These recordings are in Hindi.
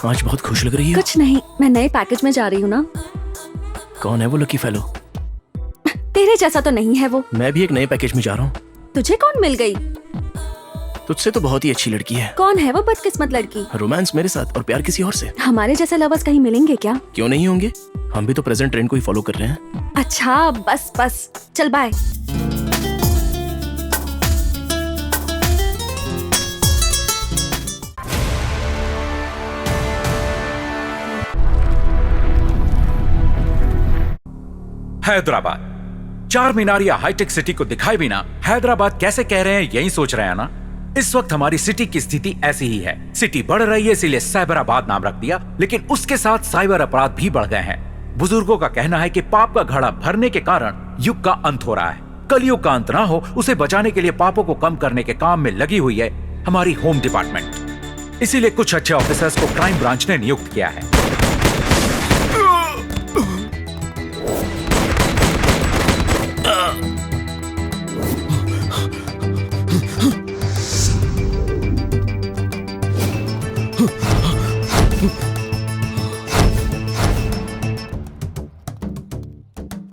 आज बहुत खुश लग रही हो। कुछ नहीं, मैं नए पैकेज में जा रही हूँ ना। कौन है वो लकी फेलो? तेरे जैसा तो नहीं है वो। मैं भी एक नए पैकेज में जा रहा हूँ। तुझे कौन मिल गई? तुझसे तो बहुत ही अच्छी लड़की है। कौन है वो बदकिस्मत लड़की? रोमांस मेरे साथ और प्यार किसी और से। हमारे जैसे लवर्स कहीं मिलेंगे क्या? क्यों नहीं होंगे, हम भी तो प्रेजेंट ट्रेंड को ही फॉलो कर रहे हैं। अच्छा बस बस, चल बाय। हैदराबाद, चार मीनार या हाईटेक सिटी को दिखाए बिना हैदराबाद कैसे कह रहे हैं, यही सोच रहे हैं ना। इस वक्त हमारी सिटी की स्थिति ऐसी ही है। सिटी बढ़ रही है इसीलिए साइबराबाद नाम रख दिया, लेकिन उसके साथ साइबर अपराध भी बढ़ गए हैं। बुजुर्गों का कहना है कि पाप का घड़ा भरने के कारण युग का अंत हो रहा है। कलयुग का अंत ना हो, उसे बचाने के लिए पापों को कम करने के काम में लगी हुई है हमारी होम डिपार्टमेंट। इसीलिए कुछ अच्छे ऑफिसर्स को क्राइम ब्रांच ने नियुक्त किया है।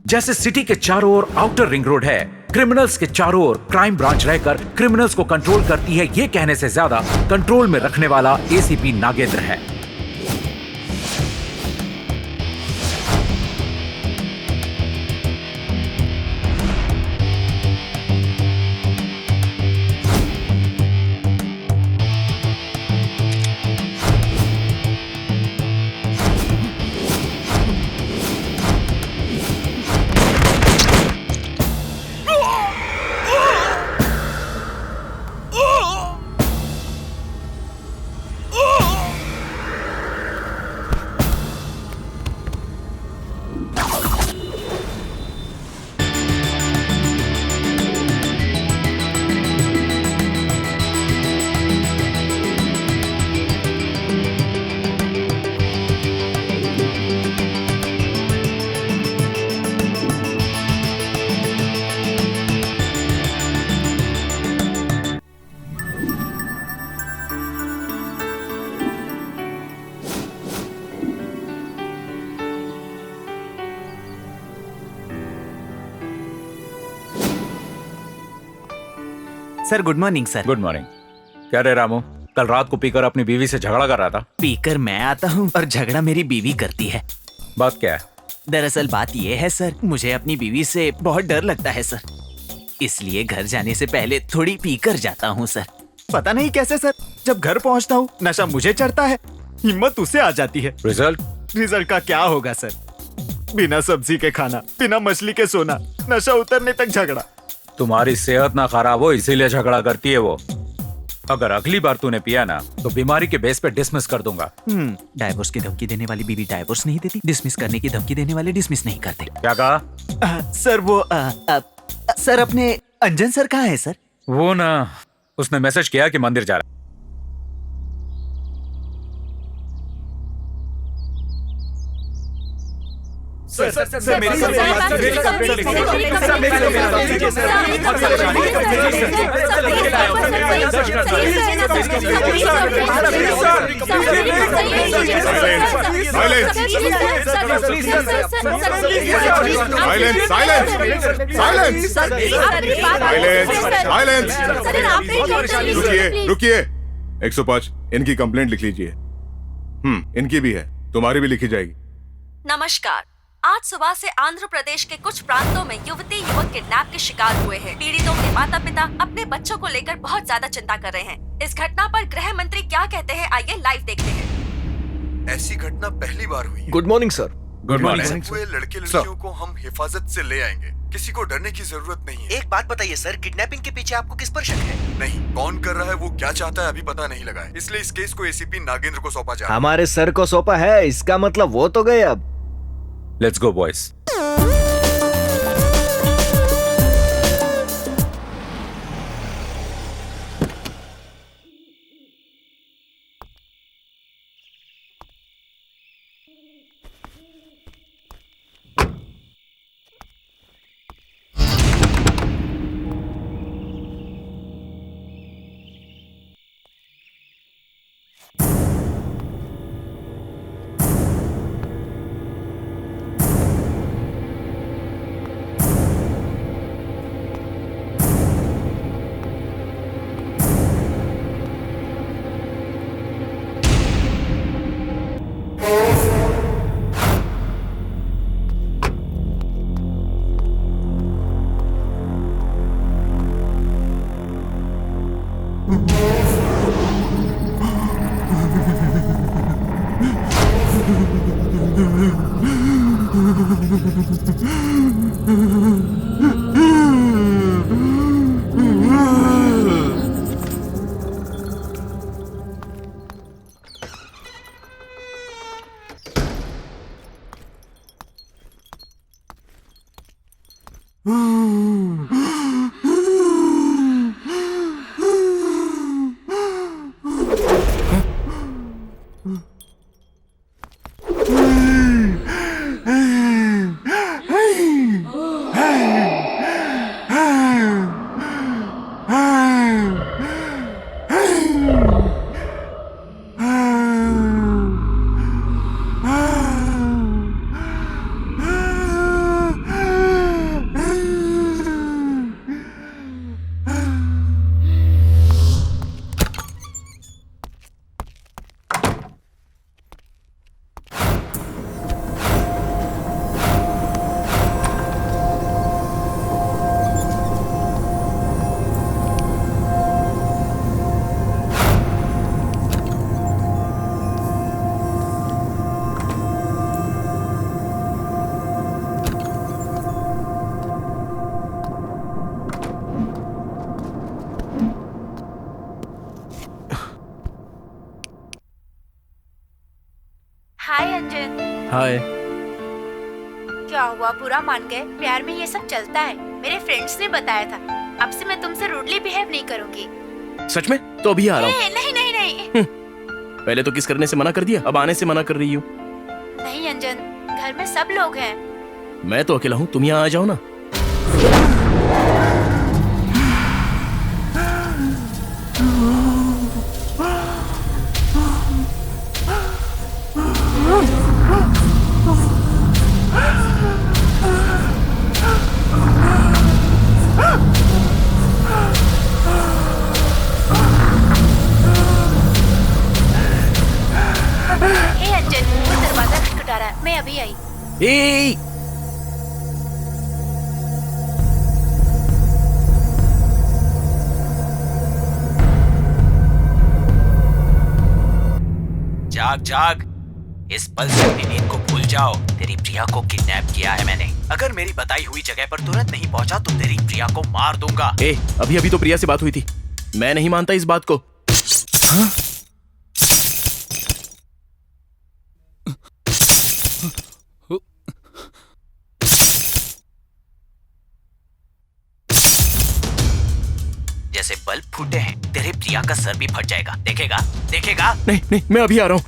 जैसे सिटी के चारों ओर आउटर रिंग रोड है, क्रिमिनल्स के चारों ओर क्राइम ब्रांच रहकर क्रिमिनल्स को कंट्रोल करती है, ये कहने से ज्यादा कंट्रोल में रखने वाला एसीपी नागेंद्र है। Sir good morning sir. Good morning. क्या रे रामू, कल रात को पीकर अपनी बीवी से झगड़ा कर रहा था। पीकर मैं आता हूँ और झगड़ा मेरी बीवी करती है। बात क्या है? दरअसल बात ये है सर, मुझे अपनी बीवी से बहुत डर लगता है सर, इसलिए घर जाने से पहले थोड़ी पीकर जाता हूँ सर। पता नहीं कैसे सर, जब घर पहुँचता हूँ नशा मुझे चढ़ता है, हिम्मत उसे आ जाती है। रिजल्ट का क्या होगा सर? बिना सब्जी के खाना, बिना मछली के सोना, नशा उतरने तक झगड़ा। तुम्हारी सेहत ना खराब हो इसीलिए झगड़ा करती है वो। अगर अगली बार तूने पिया ना तो बीमारी के बेस पे डिसमिस कर दूंगा। डाइवोर्स की धमकी देने वाली बीवी डाइवोर्स नहीं देती, डिसमिस करने की धमकी देने वाले डिसमिस नहीं करते। क्या कहा? सर वो सर अपने अंजन सर कहाँ है सर? वो ना, उसने मैसेज किया कि मंदिर जा रहा है। सर मेरी रुकिए 105 इनकी कंप्लेंट लिख लीजिए। इनकी भी है, तुम्हारी भी लिखी जाएगी। नमस्कार। आज सुबह से आंध्र प्रदेश के कुछ प्रांतों में युवती युवक किडनैप के शिकार हुए हैं। पीड़ितों के माता पिता अपने बच्चों को लेकर बहुत ज्यादा चिंता कर रहे हैं। इस घटना पर गृह मंत्री क्या कहते हैं, आइए लाइव देखते हैं। ऐसी घटना पहली बार हुई है। Good morning sir. Good morning. हुए लड़के लड़कियों को हम हिफाजत से ले आएंगे, किसी को डरने की जरूरत नहीं है। एक बात बताइए सर, किडनैपिंग के पीछे आपको किस पर शक है? नहीं, कौन कर रहा है वो क्या चाहता है अभी पता नहीं लगा है, इसलिए इस केस को एसीपी नागेंद्र को सौंपा जाए। हमारे सर को सौंपा है, इसका मतलब वो तो गए अब। Let's go boys. Hi Anjan. Hi. क्या हुआ, पूरा मान गए? प्यार में ये सब चलता है, मेरे फ्रेंड्स ने बताया था। अब से मैं तुमसे रूडली बिहेव नहीं करूंगी। सच में? तो अभी आ रहा हूँ। नहीं नहीं नहीं। पहले तो किस करने से मना कर दिया, अब आने से मना कर रही हो। नहीं अंजन, घर में सब लोग हैं। मैं तो अकेला हूँ, तुम यहाँ आ जाओ ना। अंजन, वो दरवाजा खटखटा रहा है, मैं अभी आई। ए! जाग जाग, इस पल से अपनी नींद को भूल जाओ। तेरी प्रिया को किडनैप किया है मैंने। अगर मेरी बताई हुई जगह पर तुरंत नहीं पहुंचा तो तेरी प्रिया को मार दूंगा। अभी तो प्रिया से बात हुई थी, मैं नहीं मानता इस बात को। हाँ? जैसे बल्ब फूटे हैं, तेरे प्रिया का सर भी फट जाएगा। देखेगा देखेगा। नहीं नहीं, मैं अभी आ रहा हूँ।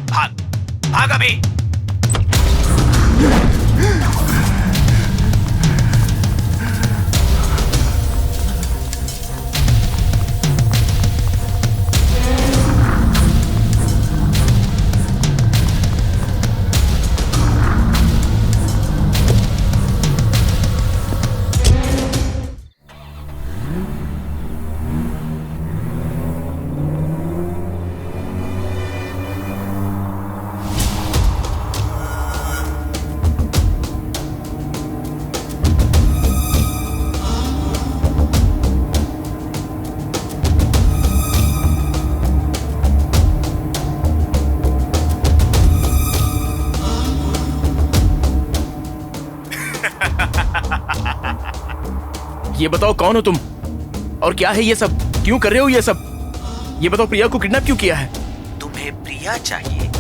भाग भाग अभी। ये बताओ कौन हो तुम और क्या है ये सब, क्यों कर रहे हो ये सब? ये बताओ, प्रिया को किडनैप क्यों किया है? तुम्हें प्रिया चाहिए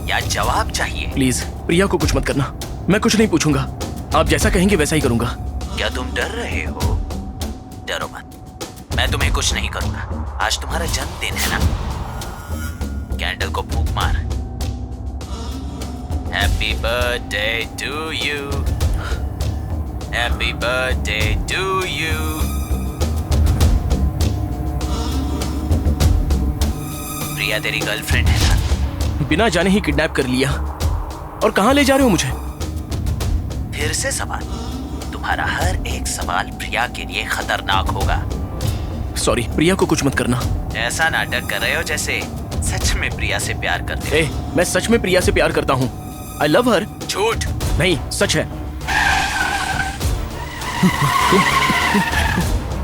या जवाब चाहिए? प्लीज प्रिया को कुछ मत करना, मैं कुछ नहीं पूछूंगा। आप जैसा कहेंगे वैसा ही करूंगा। क्या तुम डर रहे हो? डरो मत, मैं तुम्हें कुछ नहीं करूंगा। आज तुम्हारा जन्मदिन है ना, कैंडल को फूंक मार। Happy birthday to you, happy birthday to you. Priya तेरी गर्लफ्रेंड है ना? बिना जाने ही किडनैप कर लिया। और कहां ले जा रहे हो मुझे? फिर से सवाल। तुम्हारा हर एक सवाल प्रिया के लिए खतरनाक होगा। सॉरी, प्रिया को कुछ मत करना। ऐसा नाटक कर रहे हो जैसे सच में प्रिया से प्यार करते हो। मैं सच में प्रिया से प्यार करता हूँ। आई लव हर। झूठ। नहीं, सच है।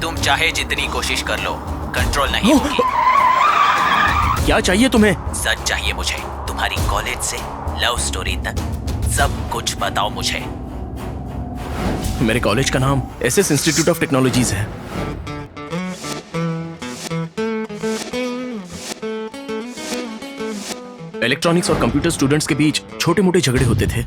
तुम चाहे जितनी कोशिश कर लो, कंट्रोल नहीं होगी। क्या चाहिए तुम्हें? सच चाहिए मुझे, तुम्हारी कॉलेज से लव स्टोरी तक सब कुछ बताओ मुझे। मेरे कॉलेज का नाम SS इंस्टीट्यूट ऑफ टेक्नोलॉजीज है। इलेक्ट्रॉनिक्स और कंप्यूटर स्टूडेंट्स के बीच छोटे मोटे झगड़े होते थे।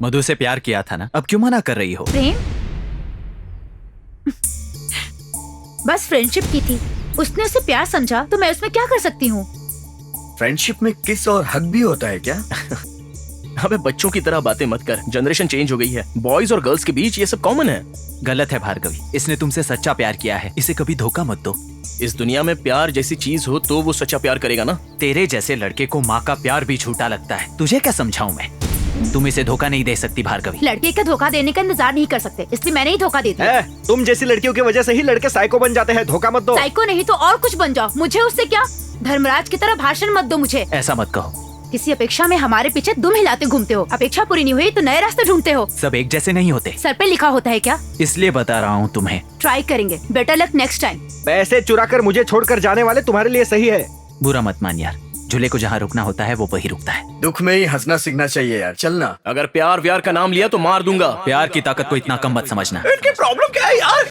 मधु से प्यार किया था ना, अब क्यों मना कर रही हो? प्रेम? बस फ्रेंडशिप की थी, उसने उसे प्यार समझा तो मैं उसमें क्या कर सकती हूँ? फ्रेंडशिप में किस और हक भी होता है क्या? अबे बच्चों की तरह बातें मत कर, जनरेशन चेंज हो गई है। बॉयज और गर्ल्स के बीच ये सब कॉमन है। गलत है भार्गवी, इसने तुमसे सच्चा प्यार किया है, इसे कभी धोखा मत दो। इस दुनिया में प्यार जैसी चीज हो तो वो सच्चा प्यार करेगा ना। तेरे जैसे लड़के को माँ का प्यार भी झूठा लगता है, तुझे क्या समझाऊं मैं? तुम इसे धोखा नहीं दे सकती भार्गवी। लड़के का धोखा देने का इंतजार नहीं कर सकते, इसलिए मैंने ही धोखा दे दिया। तुम जैसी लड़कियों की वजह से ही लड़के साइको बन जाते हैं, धोखा मत दो। साइको नहीं तो और कुछ बन जाओ, मुझे उससे क्या? धर्मराज की तरह भाषण मत दो मुझे। ऐसा मत कहो। किसी अपेक्षा में हमारे पीछे दुम हिलाते घूमते हो, अपेक्षा पूरी नहीं हुई तो नए रास्ते ढूंढते हो। सब एक जैसे नहीं होते। सर पे लिखा होता है क्या? इसलिए बता रहा हूँ तुम्हें। ट्राई करेंगे, बेटर लक नेक्स्ट टाइम। पैसे चुरा कर मुझे छोड़कर जाने वाले तुम्हारे लिए सही है। बुरा मत मान यार, झूले को जहाँ रुकना होता है वो वही रुकता है। दुख में ही हंसना सीखना चाहिए यार, चलना। अगर प्यार व्यार का नाम लिया तो मार दूंगा। प्यार की ताकत को इतना कम मत समझना। इनकी प्रॉब्लम क्या है यार?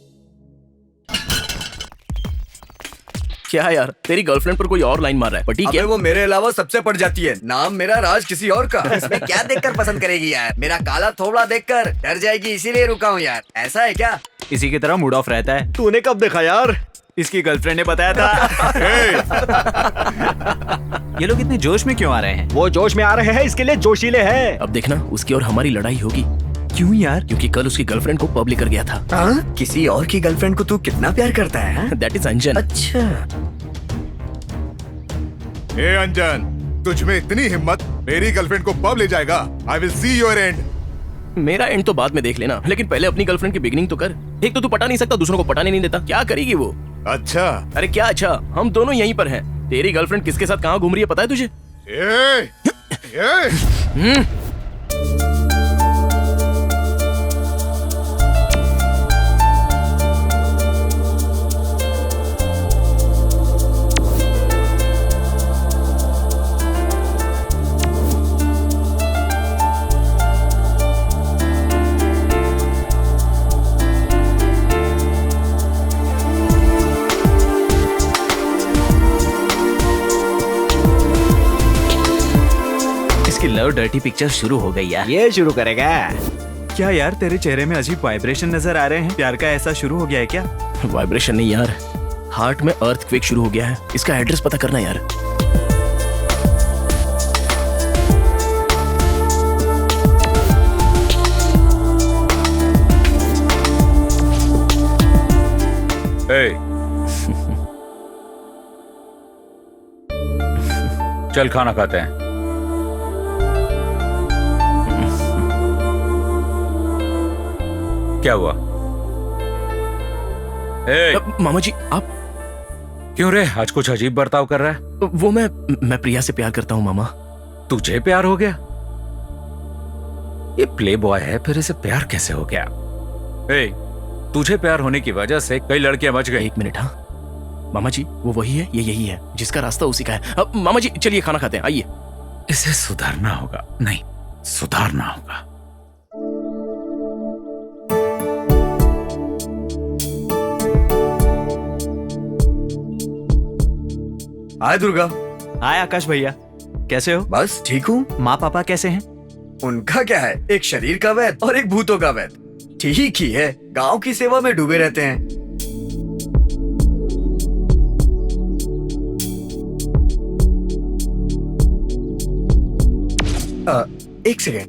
क्या यार, तेरी गर्लफ्रेंड पर कोई और लाइन मार रहा है? पटी अबे क्या? वो मेरे अलावा सबसे पड़ जाती है, नाम मेरा राज किसी और का। इसमें क्या देखकर पसंद करेगी यार? मेरा काला थोबड़ा देखकर डर जाएगी, इसीलिए रुका हूँ यार। ऐसा है क्या? इसी की तरह मूड ऑफ रहता है। तूने कब देखा यार? इसकी गर्लफ्रेंड ने बताया था। ये लोग इतने जोश में क्यों आ रहे हैं? वो जोश में आ रहे हैं, इसके लिए जोशीले हैं। अब देखना उसकी और हमारी लड़ाई होगी। क्यों यार? क्योंकि कल उसकी गर्लफ्रेंड को पब लेकर गया था। हाँ? किसी और की गर्लफ्रेंड को तू कितना प्यार करता है? दैट इज अंजन। अच्छा। ए अंजन, तुझ में इतनी हिम्मत, मेरी गर्लफ्रेंड को पब ले जाएगा? I will see your and. मेरा एंड तो बाद में देख लेना, लेकिन पहले अपनी गर्लफ्रेंड की बिगिनिंग तो कर। एक तो तू पटा नहीं सकता, दूसरों को पटाने नहीं देता, क्या करेगी वो? अच्छा। अरे क्या अच्छा, हम दोनों यहीं पर हैं। तेरी गर्लफ्रेंड किसके साथ कहाँ घूम रही है पता है तुझे? इसकी लव डर्टी पिक्चर शुरू हो गई यार। ये शुरू करेगा? क्या यार, तेरे चेहरे में अजीब वाइब्रेशन नजर आ रहे हैं। प्यार का ऐसा शुरू हो गया है क्या? वाइब्रेशन नहीं यार, हार्ट में अर्थक्वेक शुरू हो गया है। इसका एड्रेस पता करना यार। चल खाना खाते हैं। क्या हुआ? मामा जी आप क्यों रे, आज कुछ अजीब बर्ताव कर रहा है? वो मैं प्रिया से प्यार करता हूँ मामा। तुझे प्यार हो गया? ये प्ले बॉय है, फिर इसे प्यार कैसे हो गया? तुझे प्यार होने की वजह से कई लड़कियां बच गई। 1 मिनट। हाँ मामा जी, वो वही है, ये यही है, जिसका रास्ता उसी का है। अब मामा जी चलिए खाना खाते हैं, आइए। इसे सुधारना होगा। नहीं, सुधारना होगा। हाय दुर्गा। हाय आकाश भैया, कैसे हो? बस ठीक हूँ। माँ पापा कैसे हैं? उनका क्या है, एक शरीर का वैद्य और एक भूतों का वैद्य। ठीक ही है, गांव की सेवा में डूबे रहते हैं। एक सेकेंड,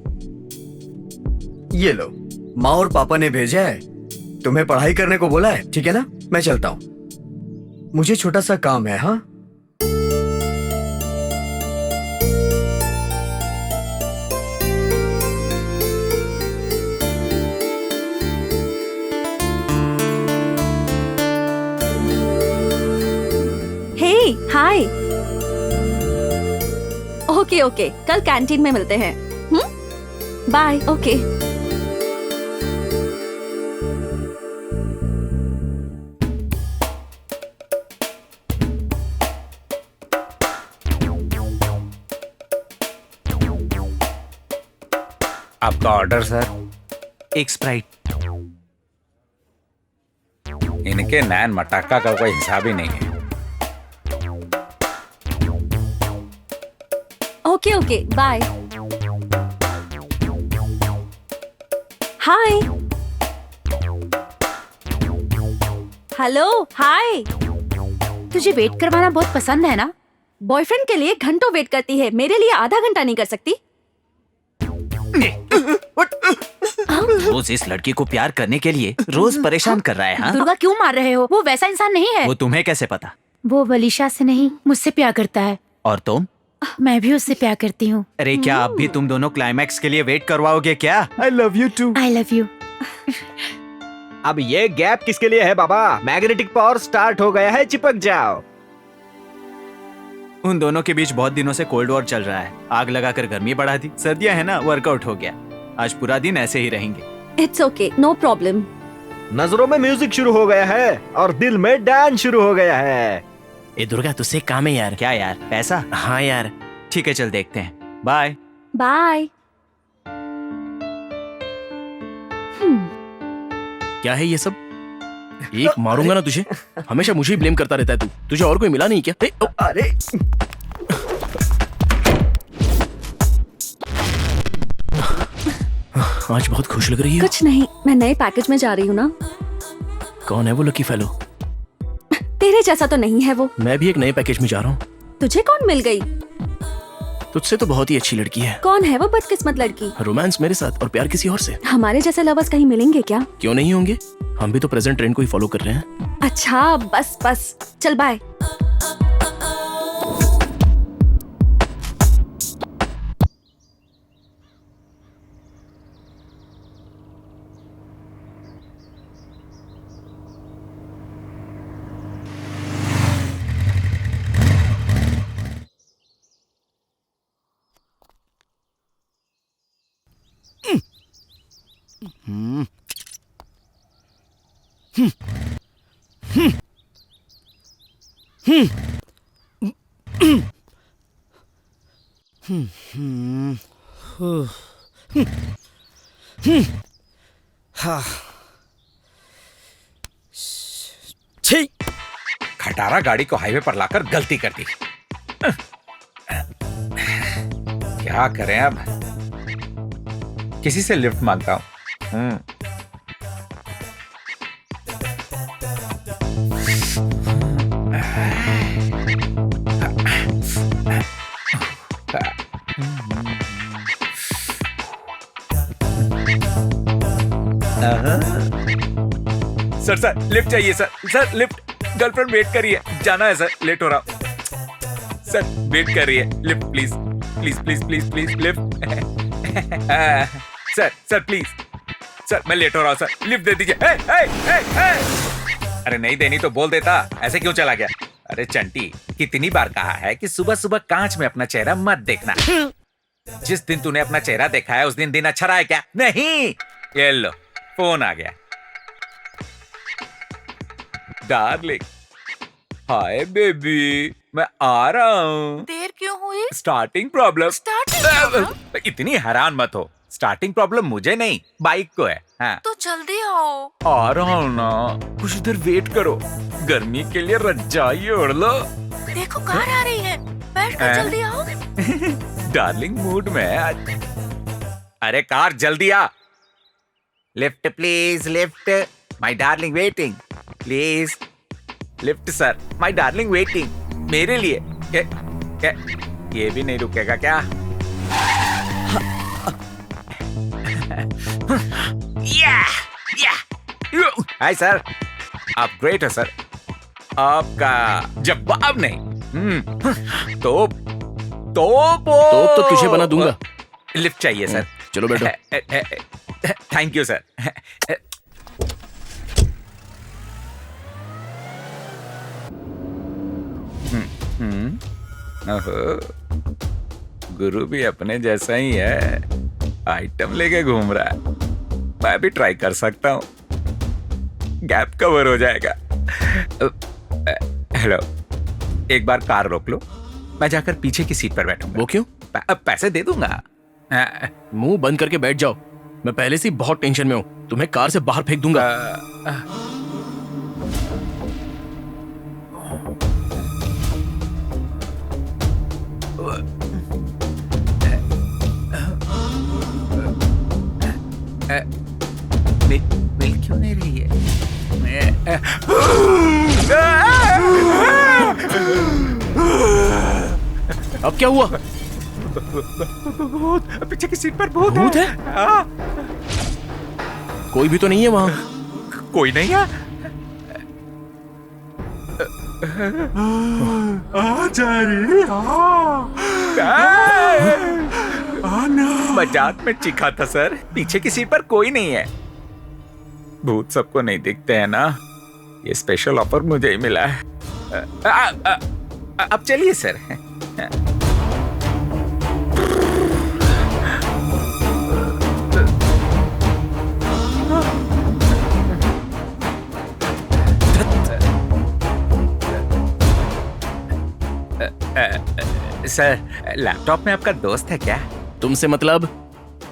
ये लो, माँ और पापा ने भेजा है, तुम्हें पढ़ाई करने को बोला है, ठीक है ना? मैं चलता हूँ, मुझे छोटा सा काम है। हाँ, हे हाय। ओके ओके, कल कैंटीन में मिलते हैं। बाय। ओके। आपका ऑर्डर सर। एक स्प्राइट। इनके नैन मटाका का कोई हिसाब ही नहीं है। Okay okay, bye. Hi. Hello hi. तुझे वेट करवाना बहुत पसंद है ना? बॉयफ्रेंड के लिए घंटों वेट करती है, मेरे लिए आधा घंटा नहीं कर सकती? रोज इस लड़की को प्यार करने के लिए रोज परेशान कर रहा है। हाँ? दुर्गा क्यों मार रहे हो? वो वैसा इंसान नहीं है। वो तुम्हें कैसे पता? वो वलीशा से नहीं, मुझसे प्यार करता है। और तुम? मैं भी उससे प्यार करती हूँ। अरे क्या अब भी तुम दोनों क्लाइमैक्स के लिए वेट करवाओगे क्या? I love you too. I love you. अब ये गैप किसके लिए है बाबा? मैग्नेटिक पावर स्टार्ट हो गया है, चिपक जाओ। उन दोनों के बीच बहुत दिनों से कोल्ड वॉर चल रहा है। आग लगाकर गर्मी बढ़ा दी, सर्दियां है ना, वर्कआउट हो गया। आज पूरा दिन ऐसे ही रहेंगे। It's okay, no problem. नजरों में म्यूजिक शुरू हो गया है और दिल में डांस शुरू हो गया है। ए दुर्गा, तुझसे काम है यार। क्या यार, पैसा? हाँ यार। ठीक है, चल देखते हैं। Bye bye. क्या है ये सब? एक मारूंगा ना तुझे। हमेशा मुझे ही ब्लेम करता रहता है तू। तुझे और कोई मिला नहीं क्या? अरे आज बहुत खुश लग रही है। कुछ नहीं, मैं नए पैकेज में जा रही हूँ ना। कौन है वो लकी फेलो? तेरे जैसा तो नहीं है वो। मैं भी एक नए पैकेज में जा रहा हूँ। तुझे कौन मिल गई? तुझसे तो बहुत ही अच्छी लड़की है। कौन है वो बदकिस्मत लड़की? रोमांस मेरे साथ और प्यार किसी और से। हमारे जैसे लवर्स कहीं मिलेंगे क्या? क्यों नहीं होंगे? हम भी तो प्रेजेंट ट्रेंड को ही फॉलो कर रहे हैं। अच्छा बस बस, चल बाय। छी! खटारा गाड़ी को हाईवे पर लाकर गलती कर दी। क्या करें अब? किसी से लिफ्ट मांगता हूं। सर लिफ्ट चाहिए सर लिफ्ट। गर्लफ्रेंड वेट कर रही है, जाना है सर, लेट हो रहा हूं। सर वेट कर रही है, lift please please please please please lift. Sir please sir, मैं लेट हो रहा हूं सर, लिफ्ट दे दीजिए। अरे नहीं देनी तो बोल देता, ऐसे क्यों चला गया? अरे चंटी, कितनी बार कहा है कि सुबह सुबह कांच में अपना चेहरा मत देखना। जिस दिन तूने अपना चेहरा देखा है उस दिन अच्छा रहा है क्या? नहीं। ये लो, फोन आ गया। डार्लिंग, हाय बेबी, मैं आ रहा हूँ। देर क्यों हुई? Starting problem. स्टार्टिंग? इतनी हैरान मत हो, स्टार्टिंग प्रॉब्लम मुझे नहीं, बाइक को है। हाँ। तो जल्दी आओ। आ रहा हूँ ना, कुछ देर वेट करो। गर्मी के लिए रजाई ओढ़ लो। देखो कार आ रही है, बैठकर जल्दी आओ। डार्लिंग मूड में है आज। अरे कार जल्दी आ। Lift please, lift. My darling waiting, please lift sir, my darling waiting. मेरे लिए ये भी नहीं रुकेगा क्या? हाय सर, आप ग्रेट हो सर, आपका जवाब नहीं। तो तुझे बना दूंगा। लिफ्ट चाहिए सर। चलो बैठो। Thank you sir. ओहो, गुरु भी अपने जैसा ही है, आइटम लेके घूम रहा है। मैं भी ट्राई कर सकता हूँ, गैप कवर हो जाएगा। हेलो, एक बार कार रोक लो, मैं जाकर पीछे की सीट पर बैठूंगा। वो क्यों? पैसे दे दूंगा। मुंह बंद करके बैठ जाओ, मैं पहले से ही बहुत टेंशन में हूँ, तुम्हें कार से बाहर फेंक दूंगा। मिल क्यों नहीं रही है? अब क्या हुआ? पीछे की सीट पर भूत है? कोई भी तो नहीं है वहां। कोई नहीं है? मजाक में चिखा था सर, पीछे की सीट पर कोई नहीं है। भूत सबको नहीं दिखते हैं ना, ये स्पेशल ऑफर मुझे ही मिला है। अब चलिए सर। सर, लैपटॉप में आपका दोस्त है क्या? तुमसे मतलब?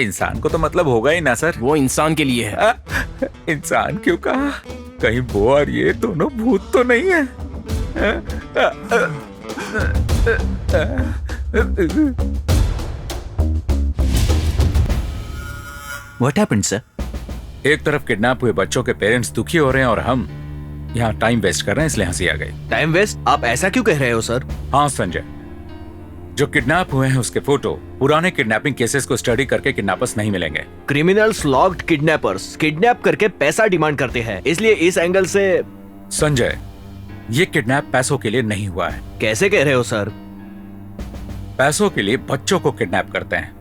इंसान को तो मतलब होगा ही ना सर। वो इंसान के लिए है। इंसान क्यों कहा? कहीं वो और ये दोनों भूत तो नहीं है? What happened, sir? एक तरफ किडनैप हुए बच्चों के पेरेंट्स दुखी हो रहे हैं और हम यहाँ टाइम वेस्ट कर रहे हैं, इसलिए हंसी आ गई। Time waste? आप ऐसा क्यों कह रहे हो सर? हाँ संजय, जो किडनैप हुए हैं उसके फोटो पुराने किडनैपिंग केसेस को स्टडी करके किडनैपर्स नहीं मिलेंगे। क्रिमिनल्स लॉक्ड किडनैपर्स किडनैप करके पैसा डिमांड करते हैं, इसलिए इस एंगल से। संजय, ये किडनैप पैसों के लिए नहीं हुआ है। कैसे कह रहे हो सर? पैसों के लिए बच्चों को किडनैप करते हैं,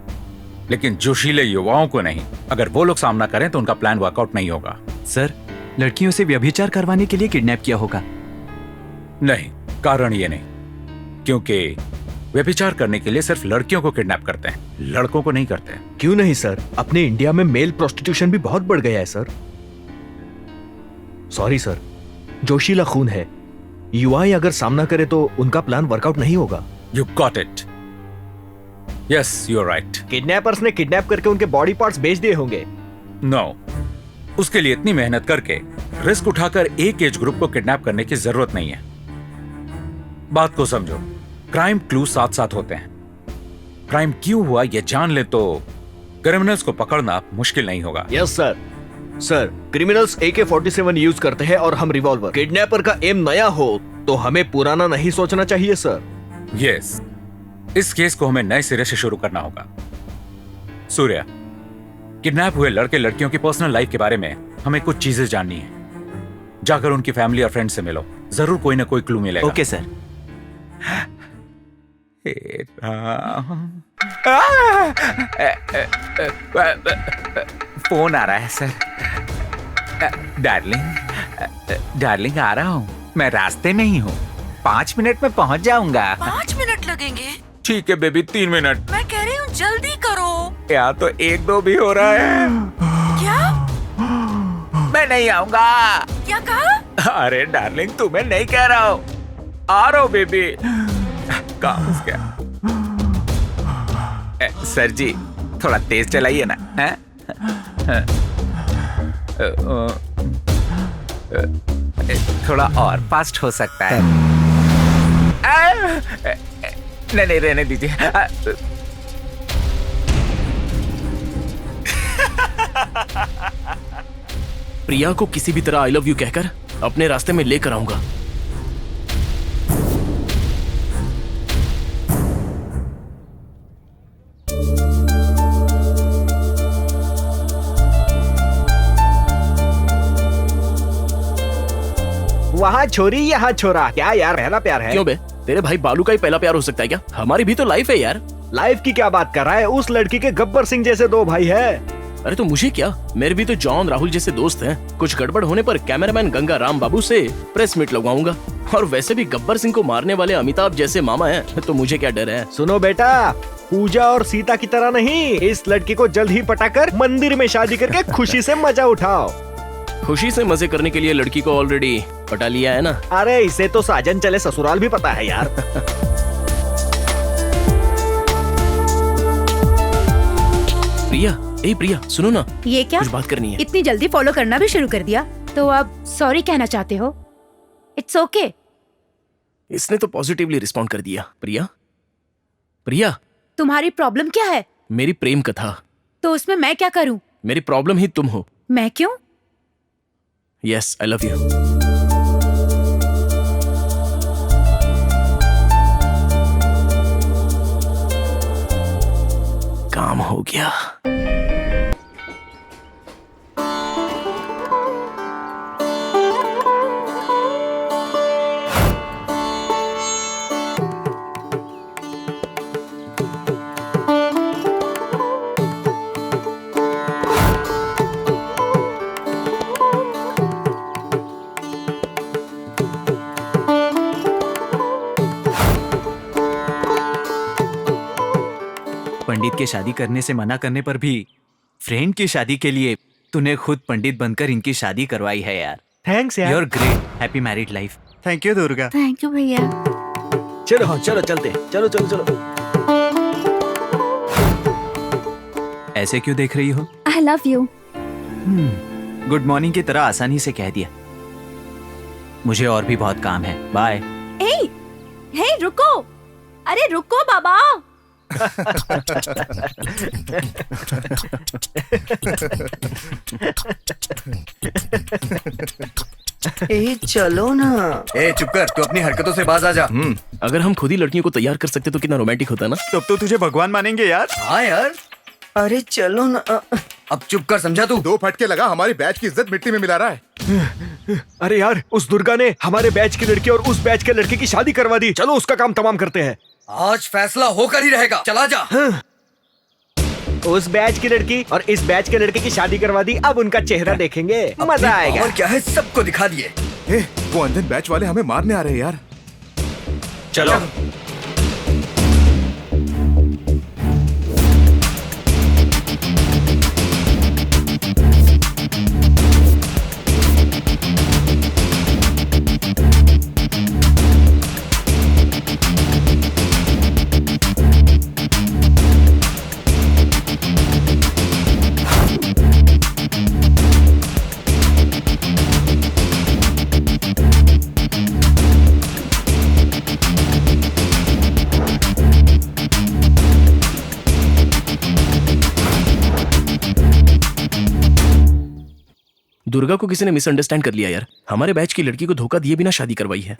लेकिन जोशीले युवाओं को नहीं। अगर वो लोग सामना करें तो उनका प्लान वर्कआउट नहीं होगा। सर, लड़कियों से व्यभिचार करवाने के लिए किडनैप किया होगा। नहीं, कारण ये नहीं, क्योंकि व्यभिचार करने के लिए सिर्फ लड़कियों को किडनैप करते हैं, लड़कों को नहीं करते। क्यों नहीं सर, अपने इंडिया में मेल प्रोस्टिट्यूशन भी बहुत बढ़ गया है सर। सॉरी सर, जोशीला खून है, युवाएं अगर सामना करे तो उनका प्लान वर्कआउट नहीं होगा। You got it. Yes, you are right. Kidnappers ने किडनैप करके उनके बॉडी पार्ट्स बेच दिए होंगे। नो, उसके लिए इतनी मेहनत करके रिस्क उठाकर एक एज ग्रुप को किडनैप करने की जरूरत नहीं है। बात को समझो, क्राइम क्लू साथ साथ होते हैं। क्राइम क्यों हुआ ये जान ले तो क्रिमिनल्स को पकड़ना मुश्किल नहीं होगा। Yes sir. Sir, criminals AK-47 use करते हैं और हम रिवॉल्वर। किडनैपर का एम नया हो तो हमें पुराना नहीं सोचना चाहिए सर। यस, इस केस को हमें नए सिरे से शुरू करना होगा। सूर्या, किडनैप हुए लड़के लड़कियों की पर्सनल लाइफ के बारे में हमें कुछ चीजें जाननी है। जाकर उनकी फैमिली और फ्रेंड से मिलो, जरूर कोई ना कोई क्लू मिलेगा। Okay sir. फोन आ रहा है सर। डार्लिंग आ रहा हूँ, मैं रास्ते में ही हूँ, 5 मिनट में पहुँच जाऊंगा। 5 मिनट लगेंगे? ठीक है बेबी, 3 मिनट। मैं कह रही हूँ जल्दी करो। या तो 1-2 भी हो रहा है। क्या? मैं नहीं आऊंगा। क्या कहा? अरे डार्लिंग, तुम्हें नहीं कह रहा हूँ, आ रहा हूँ बेबी। काम हो गया। सर जी, थोड़ा तेज चलाइए ना। थोड़ा और फास्ट हो सकता है। नहीं, रहने दीजिए। प्रिया को किसी भी तरह आई लव यू कहकर अपने रास्ते में लेकर आऊंगा। छोरी यहाँ छोरा, क्या यार पहला प्यार है? क्यों बे, तेरे भाई बालू का ही पहला प्यार हो सकता है क्या? हमारी भी तो लाइफ है यार। लाइफ की क्या बात कर रहा है? उस लड़की के गब्बर सिंह जैसे 2 भाई है। अरे तो मुझे क्या, मेरे भी तो जॉन राहुल जैसे दोस्त हैं। कुछ गड़बड़ होने पर कैमरामैन गंगा राम बाबू से प्रेस मीट लगवाऊंगा। और वैसे भी गब्बर सिंह को मारने वाले अमिताभ जैसे मामा हैं, तो मुझे क्या डर है। सुनो बेटा, पूजा और सीता की तरह नहीं, इस लड़की को जल्द ही पटाकर मंदिर में शादी करके खुशी से मजा उठाओ। खुशी से मजे करने के लिए लड़की को ऑलरेडी पटा लिया है ना। अरे इसे तो साजन चले ससुराल भी पता है यार। प्रिया, ए प्रिया सुनो ना, ये क्या? कुछ बात करनी है। इतनी जल्दी फॉलो करना भी शुरू कर दिया? तो अब सॉरी कहना चाहते हो? It's okay. इसने तो पॉजिटिवली रिस्पॉन्ड कर दिया। प्रिया, प्रिया तुम्हारी प्रॉब्लम क्या है? मेरी प्रेम कथा। तो उसमें मैं क्या करूं? मेरी प्रॉब्लम ही तुम हो। मैं क्यों? Yes, I love you. काम हो गया। पंडित के शादी करने से मना करने पर भी फ्रेंड की शादी के लिए तूने खुद पंडित बनकर इनकी शादी करवाई है यार। थैंक्स यार। You are great, happy married life. Thank you Durga. Thank you भैया। चलो हाँ चलो चलते हैं, चलो चलो चलो। ऐसे क्यों देख रही हो? आई लव यू। गुड मॉर्निंग की तरह आसानी से कह दिया। मुझे और भी बहुत काम है, बाय। हे रुको, अरे रुको बाबा। ए चलो ना। ए चुप कर, तू अपनी हरकतों से बाज आ जा। अगर हम खुद ही लड़कियों को तैयार कर सकते तो कितना रोमांटिक होता ना। तब तो तुझे भगवान मानेंगे यार। हाँ यार, अरे चलो ना। अब चुप कर, समझा तू? 2 फटके लगा, हमारी बैच की इज्जत मिट्टी में मिला रहा है। अरे यार, उस दुर्गा ने हमारे बैच की लड़की और उस बैच के लड़के की शादी करवा दी। चलो उसका काम तमाम करते हैं। आज फैसला होकर ही रहेगा, चला जा। उस बैच की लड़की और इस बैच के लड़के की शादी करवा दी, अब उनका चेहरा देखेंगे, मजा आएगा। और क्या है, सबको दिखा दिए। वो अंधन बैच वाले हमें मारने आ रहे हैं यार। चलो दुर्गा को किसी ने मिसअंडरस्टैंड कर लिया यार। हमारे बैच की लड़की को धोखा दिए बिना शादी करवाई है।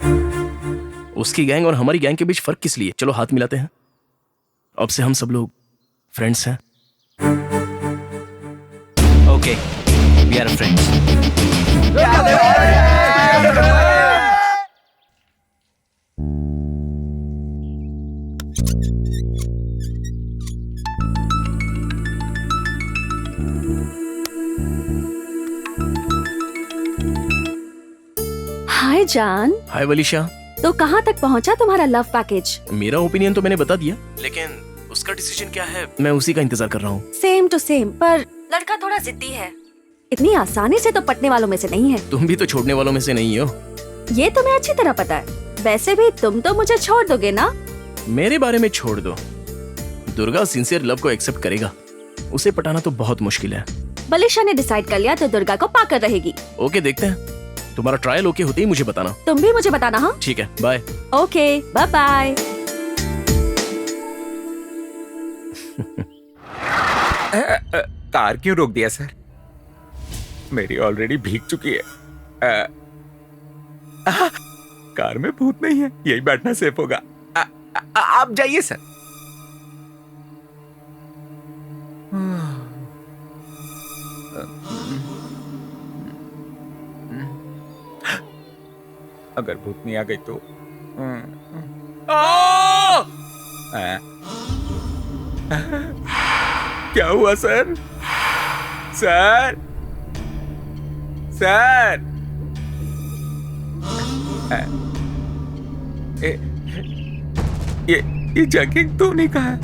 उसकी गैंग और हमारी गैंग के बीच फर्क किस लिए? चलो हाथ मिलाते हैं, अब से हम सब लोग फ्रेंड्स हैं। Okay, we are friends. Hi जान। हाय वलीशा। तो कहाँ तक पहुँचा तुम्हारा लव पैकेज? मेरा ओपिनियन तो मैंने बता दिया, लेकिन उसका डिसीजन क्या है मैं उसी का इंतजार कर रहा हूँ। सेम टू सेम, पर लड़का थोड़ा जिद्दी है। इतनी आसानी से तो पटने वालों में से नहीं है। तुम भी तो छोड़ने वालों में से नहीं हो। ये तुम्हें अच्छी तरह पता है। वैसे भी तुम तो मुझे छोड़ दोगे ना? मेरे बारे में छोड़ दो, दुर्गा सिंसियर लव को एक्सेप्ट करेगा। उसे पटाना तो बहुत मुश्किल है। बलिशा ने डिसाइड कर लिया तो दुर्गा को पाकर रहेगी। ओके, देखते हैं। तुम्हारा ट्रायल ओके होते ही मुझे बताना। तुम भी मुझे बताना। हाँ ठीक है, bye. Okay, bye bye. Car क्यों रोक दिया सर? मेरी ऑलरेडी भीग चुकी है। कार में भूत नहीं है, यही बैठना सेफ होगा। आप जाइए सर। अगर भूतनी आ गई तो क्या हुआ सर? सर सर ये जैकेट तो नहीं कहा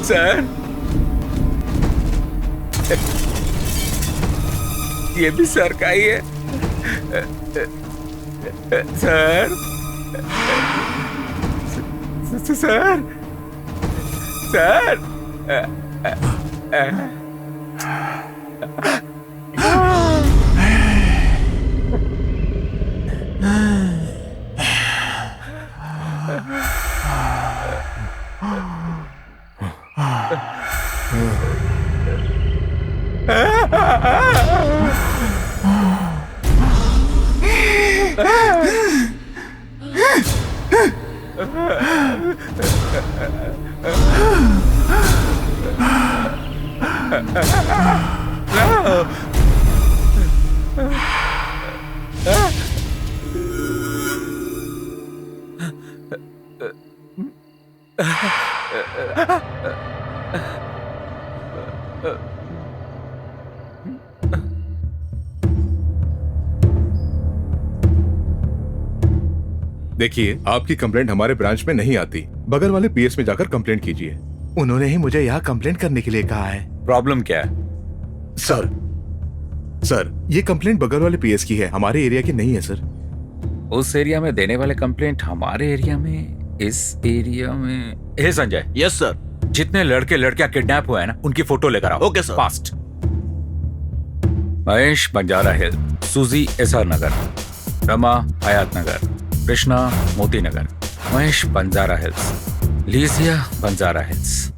सर? ये भी सर का ही है सर? सर सर देखिए, आपकी कंप्लेंट हमारे ब्रांच में नहीं आती। बगल वाले पीएस में जाकर कंप्लेंट कीजिए। उन्होंने ही मुझे यहाँ कंप्लेंट करने के लिए कहा है। प्रॉब्लम क्या है? सर ये कंप्लेंट बगल वाले पीएस की है, हमारे एरिया की नहीं है सर। उस एरिया में देने वाले कंप्लेंट हमारे एरिया में, इस एरिया में। हे संजय। Yes sir. जितने लड़के लड़कियां किडनैप हुए हैं ना, उनकी फोटो लेकर आओ। Okay sir. Fast. Mahesh Banjara hill, Suji SR Nagar, Rama Hayat Nagar, Krishna Moti Nagar, Mahesh Banjara hills, Lijiya Banjara hills.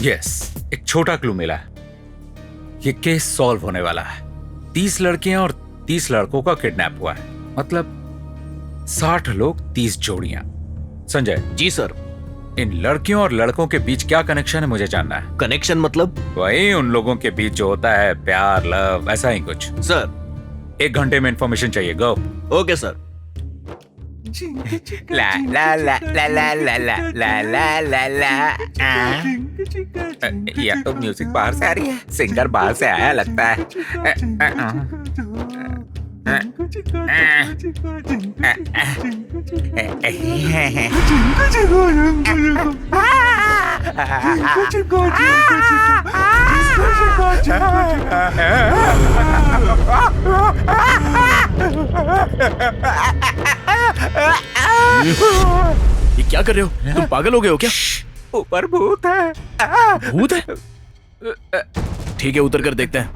Yes, एक छोटा क्लू मिला है। ये केस सॉल्व होने वाला है। 30 लड़कियां और 30 लड़कों का किडनैप हुआ है, मतलब 60 लोग 30 जोड़ियां। संजय। जी सर। इन लड़कियों और लड़कों के बीच क्या कनेक्शन है मुझे जानना है। कनेक्शन मतलब? वही उन लोगों के बीच जो होता है, प्यार, लव, ऐसा ही कुछ। सर 1 घंटे में इंफॉर्मेशन चाहिए। गो। Okay sir. ला ला ला ला ला ला ला ला ला ला ला। या तो म्यूजिक बाहर से आ रही है, सिंगर बाहर से आया लगता है। ये क्या कर रहे हो? तुम पागल हो गए हो क्या? ऊपर भूत है। भूत है? ठीक है, उतर कर देखते हैं।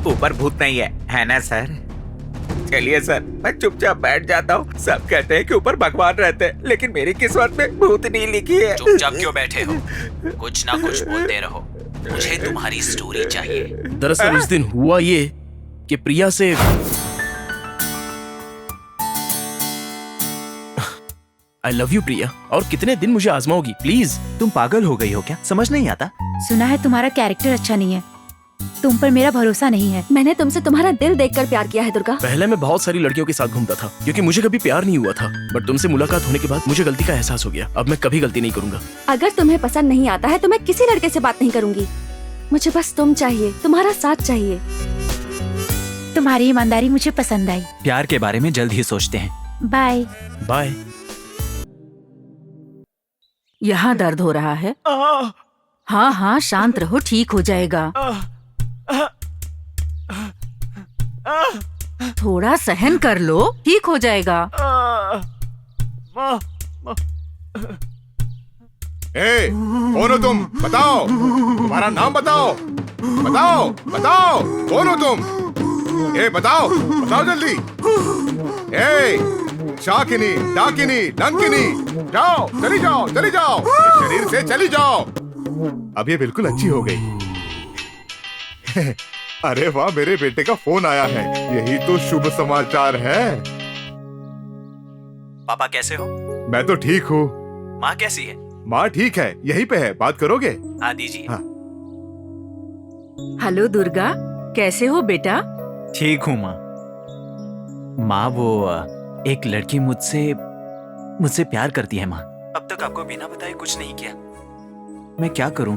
ऊपर भूत नहीं है ना सर? चलिए सर, मैं चुपचाप बैठ जाता हूँ। सब कहते हैं कि ऊपर भगवान रहते हैं, लेकिन मेरी किस्मत में भूत नहीं लिखी है। चुपचाप क्यों बैठे हो? कुछ ना कुछ बोलते रहो, मुझे तुम्हारी स्टोरी चाहिए। दरअसल उस दिन हुआ ये कि प्रिया से आई लव यू प्रिया, और कितने दिन मुझे आजमाओगी? प्लीज। तुम पागल हो गई हो क्या? समझ नहीं आता? सुना है तुम्हारा कैरेक्टर अच्छा नहीं है, तुम पर मेरा भरोसा नहीं है। मैंने तुमसे तुम्हारा दिल देखकर प्यार किया है दुर्गा। पहले मैं बहुत सारी लड़कियों के साथ घूमता था क्योंकि मुझे कभी प्यार नहीं हुआ था, बट तुमसे मुलाकात होने के बाद मुझे गलती का एहसास हो गया। अब मैं कभी गलती नहीं करूंगा। अगर तुम्हें पसंद नहीं आता है तो मैं किसी लड़के से बात नहीं करूंगी। मुझे बस तुम चाहिए, तुम्हारा साथ चाहिए। तुम्हारी ईमानदारी मुझे पसंद आई। प्यार के बारे में जल्द ही सोचते हैं। Bye bye. यहाँ दर्द हो रहा है? हाँ हाँ, शांत रहो, ठीक हो जाएगा। थोड़ा सहन कर लो, ठीक हो जाएगा। ए, कौन हो तुम? बताओ, तुम्हारा नाम बताओ। बताओ बताओ, कौन हो तुम? ए बताओ, बताओ जल्दी। ए, शाकिनी, डाकिनी, लंकिनी, जाओ, चली जाओ, चली जाओ, इस शरीर से चली जाओ। अब ये बिल्कुल अच्छी हो गई। अरे वाह, मेरे बेटे का फोन आया है, यही तो शुभ समाचार है। पापा कैसे हो? मैं तो ठीक हूँ। माँ कैसी है? माँ ठीक है, यहीं पे है, बात करोगे? हाँ दीजिए। हाँ। हेलो दुर्गा, कैसे हो बेटा? ठीक हूँ माँ। माँ वो एक लड़की मुझसे प्यार करती है माँ। अब तक आपको बिना बताए कुछ नहीं किया। मैं क्या करूँ?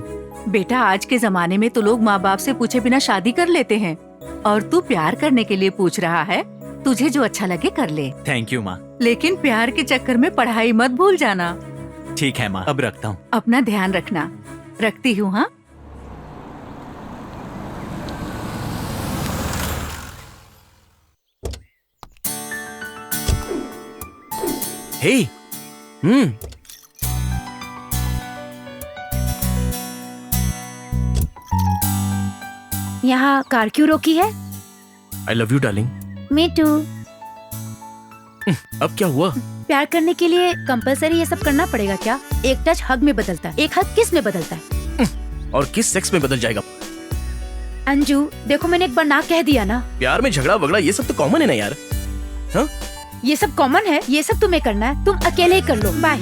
बेटा आज के जमाने में तो लोग माँ बाप से पूछे बिना शादी कर लेते हैं, और तू प्यार करने के लिए पूछ रहा है। तुझे जो अच्छा लगे कर ले, थैंक यू माँ। लेकिन प्यार के चक्कर में पढ़ाई मत भूल जाना। ठीक है माँ, अब रखता हूँ। अपना ध्यान रखना। रखती हूँ। हाँ। हे, यहाँ कार क्यों रोकी है? I love you darling. Me too. अब क्या हुआ? प्यार करने के लिए कंपलसरी ये सब करना पड़ेगा क्या? एक टच हग में बदलता है, एक हग किस में बदलता है? और किस सेक्स में बदल जाएगा? अंजू देखो, मैंने एक बार ना कह दिया ना। प्यार में झगड़ा वगड़ा ये सब तो कॉमन है ना यार। हाँ? ये सब कॉमन है, ये सब तुम्हें करना है, तुम अकेले ही कर लो। बाय।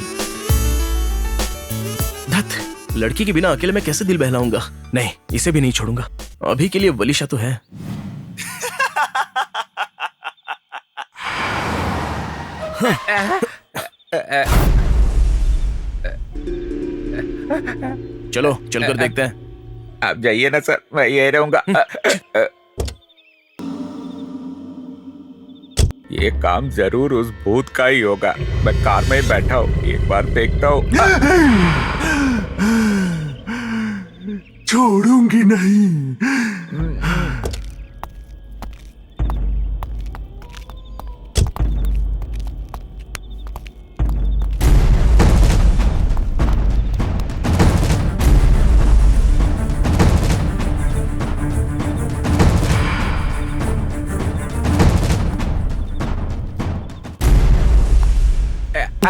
धत, लड़की के बिना अकेले मैं कैसे दिल बहलाऊंगा? नहीं, इसे भी नहीं छोड़ूंगा। अभी के लिए वलीशा तो है। चलो चलकर देखते हैं। आप जाइए ना सर, मैं यही रहूंगा। ये काम जरूर उस भूत का ही होगा। मैं कार में ही बैठा हूँ, एक बार देखता हूँ। छोड़ूंगी नहीं।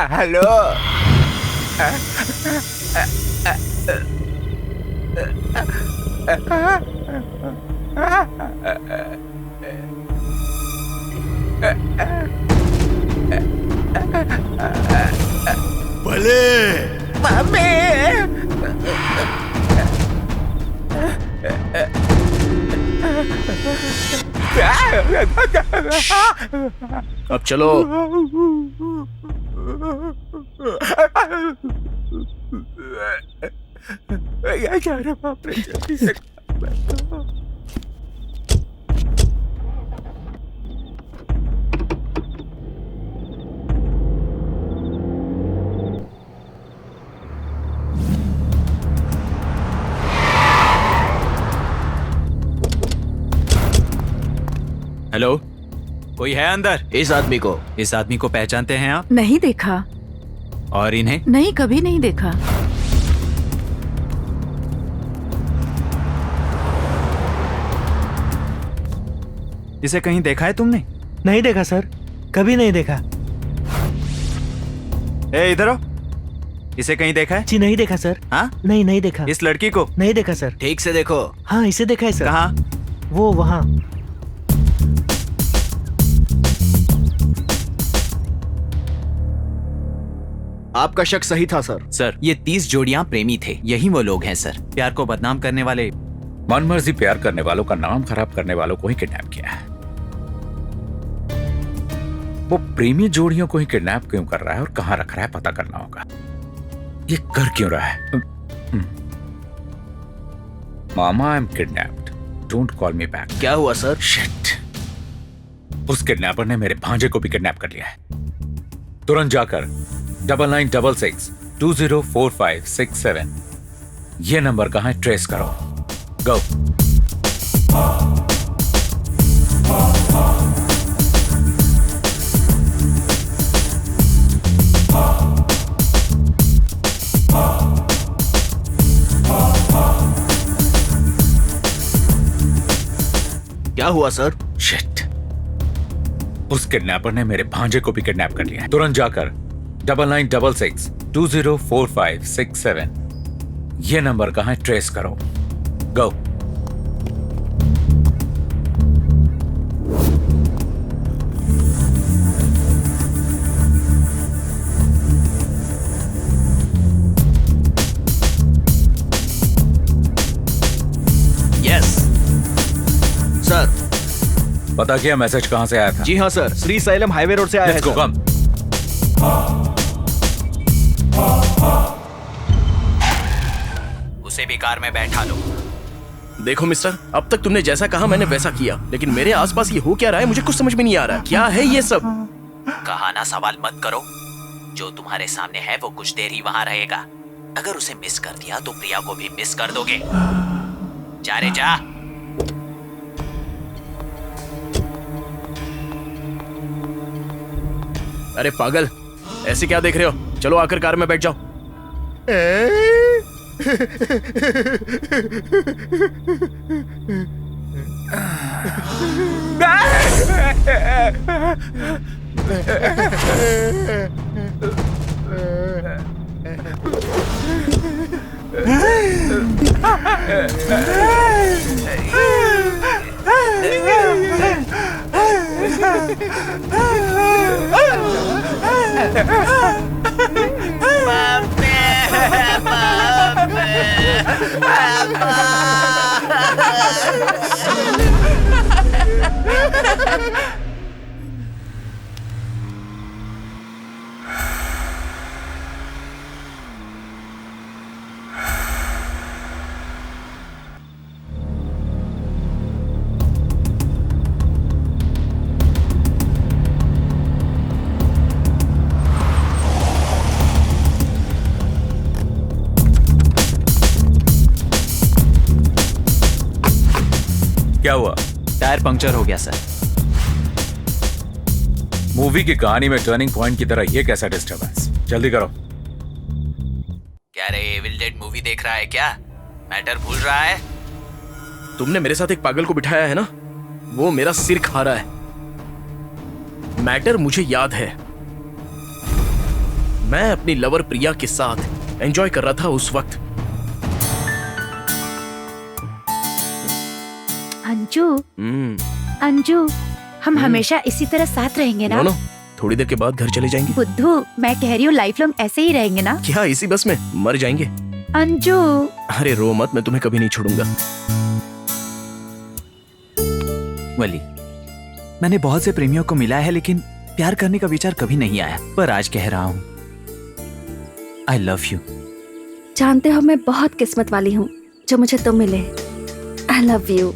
हेलो। भले अब चलो। बाप रे, जल्दी से। हेलो, कोई है अंदर? इस आदमी को पहचानते हैं आप? नहीं देखा। और इन्हें? नहीं, कभी नहीं देखा। इसे कहीं देखा है तुमने? नहीं देखा सर, कभी नहीं देखा। ए इधर आओ। इसे कहीं देखा है? जी नहीं देखा सर। हाँ? नहीं देखा। इस लड़की को? नहीं देखा सर। ठीक से देखो। हाँ, इसे देखा है सर। कहाँ? वो वहाँ। आपका शक सही था सर। सर, ये 30 जोड़ियां प्रेमी थे। यही वो लोग हैं सर। प्यार को बदनाम करने वाले, मनमर्जी प्यार करने वालों का नाम खराब करने वालों को ही किडनैप किया है। वो प्रेमी जोड़ियों को ही किडनैप क्यों कर रहा है और कहां रख रहा है पता करना होगा। ये कर क्यों रहा है? मामा, I am kidnapped, don't call me back. क्या हुआ सर? शिट, उस किडनैपर ने मेरे भांजे को भी किडनैप कर लिया है। तुरंत जाकर 9966 204567 ये नंबर कहां है ट्रेस करो। गो। क्या हुआ सर? शिट, उस किडनैपर ने मेरे भांजे को भी किडनैप कर लिया है। तुरंत जाकर 9966 204567 ये नंबर कहां है ट्रेस करो। गो। पता किया मैसेज कहाँ से आया था? जी हाँ sir, Shri xylem highway road से आया है Let's go, सर। come. उसे भी कार में बैठा लो। देखो मिस्टर, अब तक तुमने जैसा कहा मैंने वैसा किया, लेकिन मेरे आसपास ये हो क्या रहा है मुझे कुछ समझ में नहीं आ रहा। क्या है ये सब? कहा ना सवाल मत करो। जो तुम्हारे सामने है वो कुछ देर ही वहां रहेगा। अगर उसे मिस कर दिया तो प्रिया को भी मिस कर दोगे। जा रे जा। अरे पागल, ऐसे क्या देख रहे हो? चलो आकर कार में बैठ जाओ। क्या हुआ? टायर पंक्चर हो गया सर। मूवी की कहानी में टर्निंग पॉइंट की तरह ये कैसा डिस्टर्बेंस? जल्दी करो। क्या रे, एविल डेड मूवी देख रहा है क्या? मैटर भूल रहा है? तुमने मेरे साथ एक पागल को बिठाया है ना, वो मेरा सिर खा रहा है। मैटर मुझे याद है। मैं अपनी लवर प्रिया के साथ एंजॉय कर रहा था उस वक्त। अंजू, अंजू, हम हमेशा इसी तरह साथ रहेंगे ना? नो, थोड़ी देर के बाद घर चले जाएंगे। बुद्धू, मैं कह रही हूँ लाइफ लॉन्ग ऐसे ही रहेंगे ना? क्या इसी बस में मर जाएंगे? अंजू, अरे रो मत, मैं तुम्हें कभी नहीं छोड़ूंगा। वली, मैंने बहुत से प्रेमियों को मिला है लेकिन प्यार करने का विचार कभी नहीं आया, पर आज कह रहा हूँ आई लव यू। जानते हो मैं बहुत किस्मत वाली हूँ जो मुझे तुम मिले। I love you.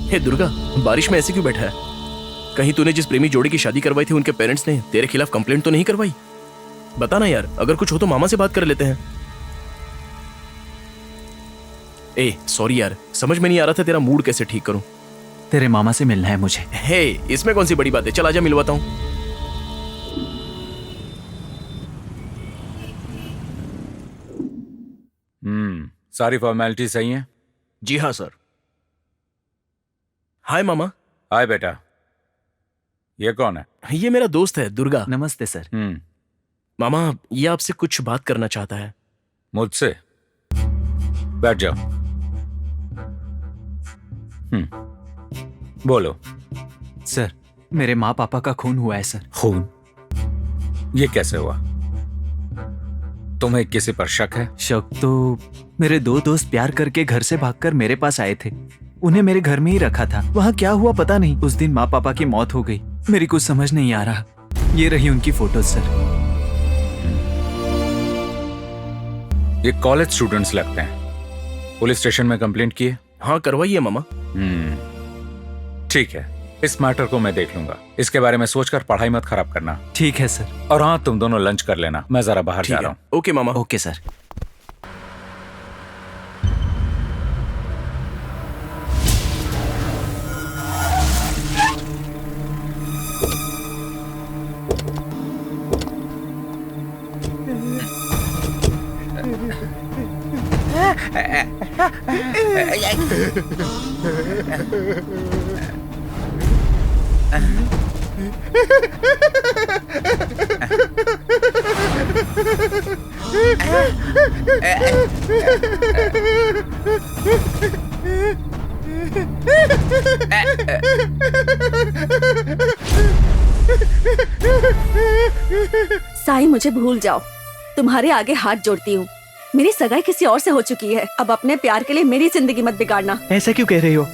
हे दुर्गा, बारिश में ऐसे क्यों बैठा है? कहीं तूने जिस प्रेमी जोड़ी की शादी करवाई थी उनके पेरेंट्स ने तेरे खिलाफ कंप्लेंट तो नहीं करवाई? बता ना यार, अगर कुछ हो तो मामा से बात कर लेते हैं। ए सॉरी यार, समझ में नहीं आ रहा था तेरा मूड कैसे ठीक करूं। तेरे मामा से मिलना है मुझे। हे, इसमें कौन सी बड़ी बात है, चल आजा मिलवाता हूं। सारी फॉर्मेलिटी सही है? जी हाँ सर। हाय मामा। हाय बेटा। ये कौन है? ये मेरा दोस्त है दुर्गा। नमस्ते सर। मामा, ये आपसे कुछ बात करना चाहता है। मुझसे? बैठ जाओ। बोलो। सर, मेरे माँ पापा का खून हुआ है सर। खून? ये कैसे हुआ? तुम्हें किसी पर शक है? शक तो मेरे दो दोस्त प्यार करके घर से भागकर मेरे पास आए थे। उन्हें मेरे घर में ही रखा था। वहाँ क्या हुआ पता नहीं। उस दिन माँ पापा की मौत हो गई। मेरी कुछ समझ नहीं आ रहा। ये रही उनकी फोटोज सर। ये कॉलेज स्टूडेंट्स लगते हैं। पुलिस स्टेशन में कंप्लेंट किए? हाँ करवाइए मामा। ठीक है, इस मैटर को मैं देख लूंगा। इसके बारे में सोचकर पढ़ाई मत खराब करना। ठीक है सर। और हाँ, तुम दोनों लंच कर लेना, मैं जरा बाहर जा रहा हूँ। ओके मामा। Okay sir. साईं, मुझे भूल जाओ। तुम्हारे आगे हाथ जोड़ती हूँ। मेरी सगाई किसी और से हो चुकी है। अब अपने प्यार के लिए मेरी जिंदगी मत बिगाड़ना। ऐसा क्यों कह रही हो?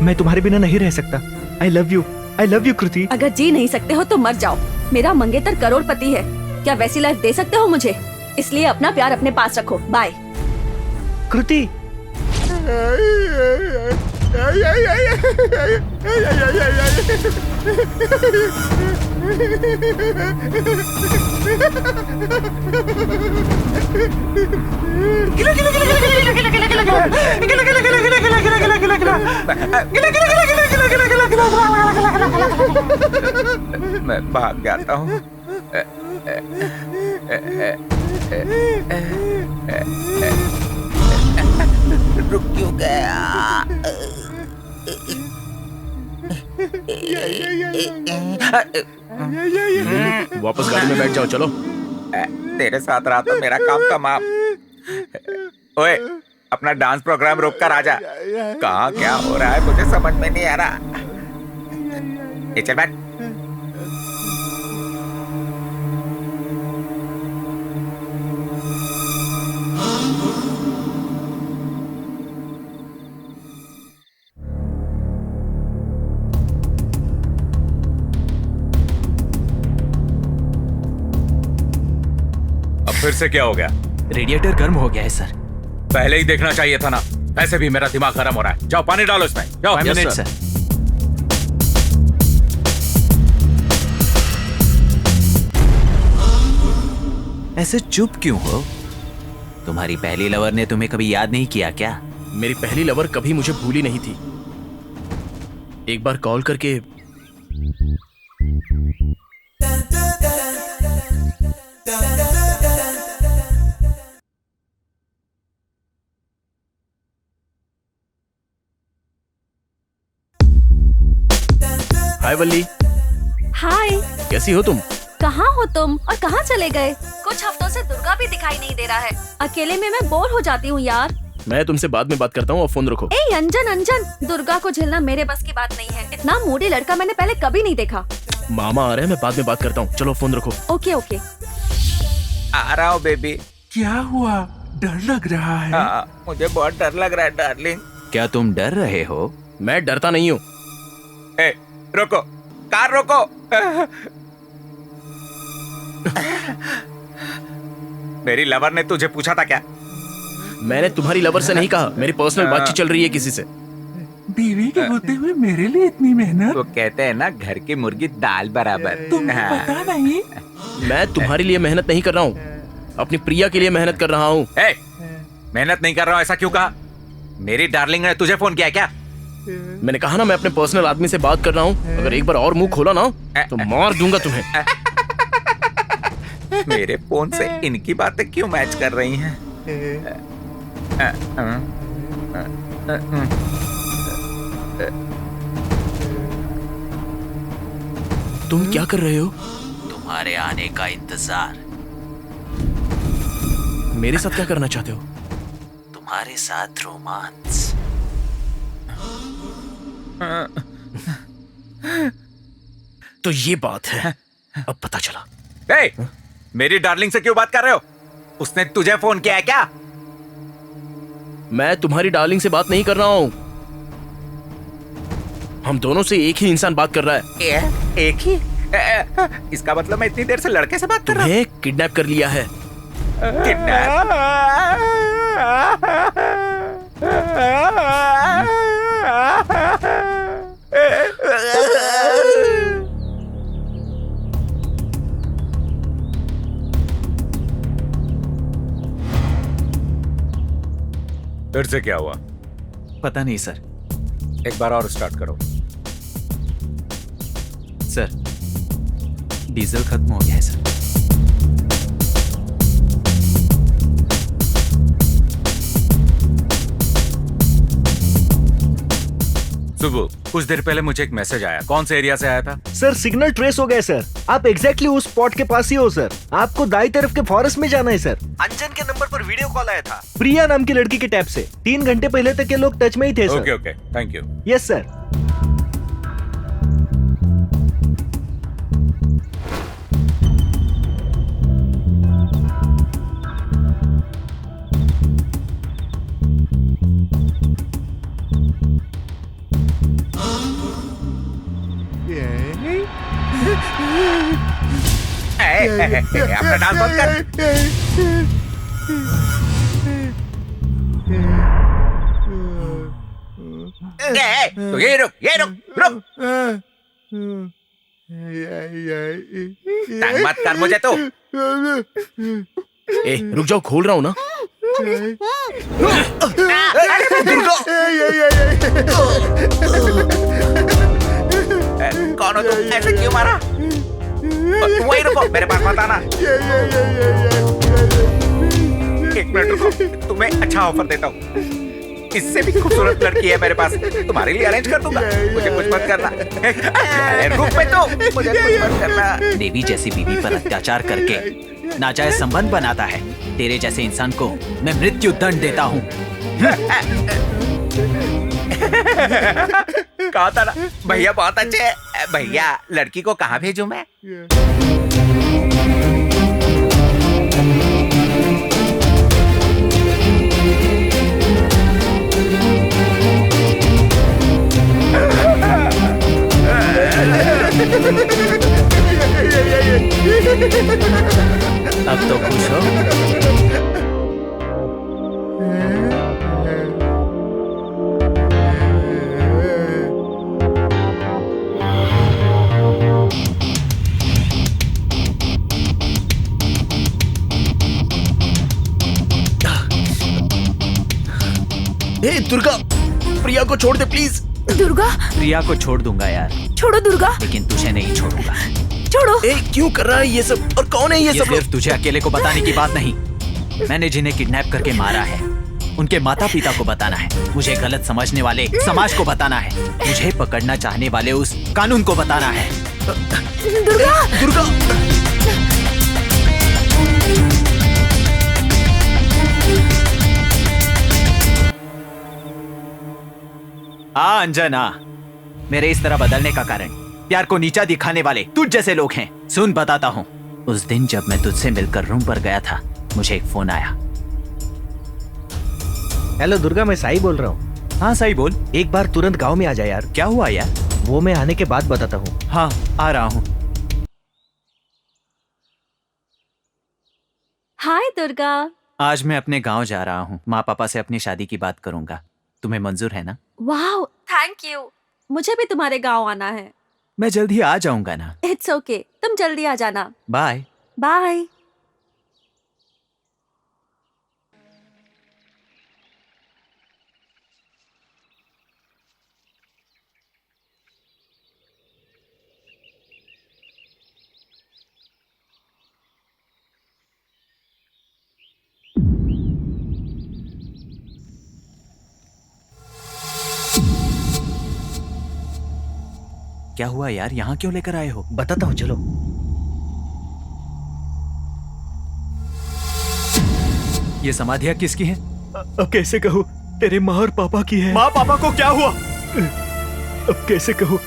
मैं तुम्हारे बिना नहीं रह सकता। आई लव यू कृति। अगर जी नहीं सकते हो तो मर जाओ। मेरा मंगेतर करोड़पति है। क्या वैसी लाइफ दे सकते हो मुझे? इसलिए अपना प्यार अपने पास रखो। बाय। कृति, मैं भाग जाता हूँ। रुक क्यों गया? वापस गाड़ी में बैठ जाओ, चलो। तेरे साथ रहा तो मेरा काम तमाम। ओए, अपना डांस प्रोग्राम रोक कर आजा। कहाँ क्या हो रहा है मुझे समझ में नहीं आ रहा। ये चल बैठ। फिर से क्या हो गया? रेडिएटर गर्म हो गया है सर। पहले ही देखना चाहिए था ना। वैसे भी मेरा दिमाग गर्म हो रहा है। जाओ पानी डालो इसमें। जाओ। 5 मिनट सर। ऐसे चुप क्यों हो? तुम्हारी पहली लवर ने तुम्हें कभी याद नहीं किया क्या? मेरी पहली लवर कभी मुझे भूली नहीं थी। एक बार कॉल करके हाय वल्ली। हाय, कैसी हो तुम? कहाँ हो तुम और कहाँ चले गए? कुछ हफ्तों से दुर्गा भी दिखाई नहीं दे रहा है। अकेले में मैं बोर हो जाती हूँ यार। मैं तुमसे बाद में बात करता हूँ और फोन रखो। ए अंजन, दुर्गा को झेलना मेरे बस की बात नहीं है। इतना मूडी लड़का मैंने पहले कभी नहीं देखा। मामा आ रहे हैं, मैं बाद में बात करता हूँ। चलो फोन रखो। Okay okay. आ रहा हूँ बेबी। क्या हुआ? डर लग रहा है? मुझे बहुत डर लग रहा है डार्लिंग। क्या तुम डर रहे हो? मैं डरता नहीं हूँ। रोको, कार रोको। मेरी लवर ने तुझे पूछा था क्या? मैंने तुम्हारी लवर से नहीं कहा। मेरी पर्सनल बातचीत चल रही है किसी से। बीवी के होते हुए मेरे लिए इतनी मेहनत। वो कहते हैं ना, घर की मुर्गी दाल बराबर। तुम्हें पता नहीं? मैं तुम्हारे लिए मेहनत नहीं कर रहा हूँ, अपनी प्रिया के लिए मेहनत कर रहा हूँ। मेहनत नहीं कर रहा हूँ ऐसा क्यों कहा? मेरी डार्लिंग ने तुझे फोन किया क्या? मैंने कहा ना, मैं अपने पर्सनल आदमी से बात कर रहा हूँ। अगर एक बार और मुंह खोला ना तो मार दूंगा तुम्हें। मेरे फोन से इनकी बातें क्यों मैच कर रही हैं? तुम क्या कर रहे हो? तुम्हारे आने का इंतजार। मेरे साथ क्या करना चाहते हो? तुम्हारे साथ रोमांस। तो ये बात है, अब पता चला। मेरी डार्लिंग से क्यों बात कर रहे हो? उसने तुझे फोन किया है क्या? मैं तुम्हारी डार्लिंग से बात नहीं कर रहा हूँ। हम दोनों से एक ही इंसान बात कर रहा है। एक ही? इसका मतलब मैं इतनी देर से लड़के से बात कर रहा हूँ। तुम्हें किडनैप कर लिया है। फिर से क्या हुआ? पता नहीं सर। एक बार और स्टार्ट करो। सर, डीजल खत्म हो गया है सर। सुबह कुछ देर पहले मुझे एक मैसेज आया। कौन से एरिया से आया था? सर सिग्नल ट्रेस हो गया सर। आप एग्जैक्टली उस स्पॉट के पास ही हो सर। आपको दाई तरफ के फॉरेस्ट में जाना है सर। अंजन के नंबर पर वीडियो कॉल आया था प्रिया नाम की लड़की के टैब से। 3 घंटे पहले तक ये लोग टच में ही थे sir. Okay okay, thank you. Yes sir. अपना डांस बंद कर। तो ये रुक रुक। तंग मत कर मुझे तो। ए रुक जाओ, खोल रहा हूँ ना। कौन हो तुम? ऐसे क्यों मारा? तुम वहीं रुको, मेरे पास मत आना। एक मिनट रुको, तुम्हें अच्छा ऑफर देता हूँ। इससे भी खूबसूरत लड़की है मेरे पास, तुम्हारे लिए अरेंज कर दूंगा। मुझे कुछ मत करना। रुक पे तो, मुझे कुछ मत करना। देवी जैसी बीवी पर अत्याचार करके नाजायज संबंध बनाता है। तेरे जैसे इंसान को मैं मृत्यु दंड देता हूँ। कहा था ना भैया बहुत अच्छे हैं। भैया लड़की को कहाँ भेजूं मैं? अब तो खुश हो? ए दुर्गा, प्रिया को छोड़ दे प्लीज। दुर्गा, प्रिया को छोड़ दूंगा यार, छोड़ो दुर्गा, लेकिन तुझे नहीं छोड़ूंगा। छोड़ो। ए क्यों कर रहा है ये सब, और कौन है ये सब? सिर्फ तुझे अकेले को बताने की बात नहीं। मैंने जिन्हें किडनैप करके मारा है उनके माता पिता को बताना है। मुझे गलत समझने वाले समाज को बताना है। मुझे पकड़ना चाहने वाले उस कानून को बताना है। दुर्गा, दुर्गा, अंजना, मेरे इस तरह बदलने का कारण प्यार को नीचा दिखाने वाले तुझ जैसे लोग हैं। सुन बताता हूँ। उस दिन जब मैं तुझसे मिलकर रूम पर गया था, मुझे एक फोन आया। हेलो दुर्गा, मैं साई बोल रहा हूँ। हाँ साई बोल। एक बार तुरंत गांव में आ जा यार। क्या हुआ यार? वो मैं आने के बाद बताता हूँ। हाँ आ रहा हूँ। हाय दुर्गा। आज मैं अपने गांव जा रहा हूँ। माँ पापा से अपनी शादी की बात करूंगा। तुम्हें मंजूर है ना? वाह, थैंक यू। मुझे भी तुम्हारे गांव आना है। मैं जल्द ही आ जाऊंगा ना। इट्स ओके, तुम जल्दी आ जाना। Bye bye. क्या हुआ यार, यहाँ क्यों लेकर आए हो? बताता हूँ, चलो। ये समाधियाँ किसकी हैं? अब कैसे कहूँ, तेरे माँ और पापा की है। माँ पापा को क्या हुआ? अब कैसे कहूँ,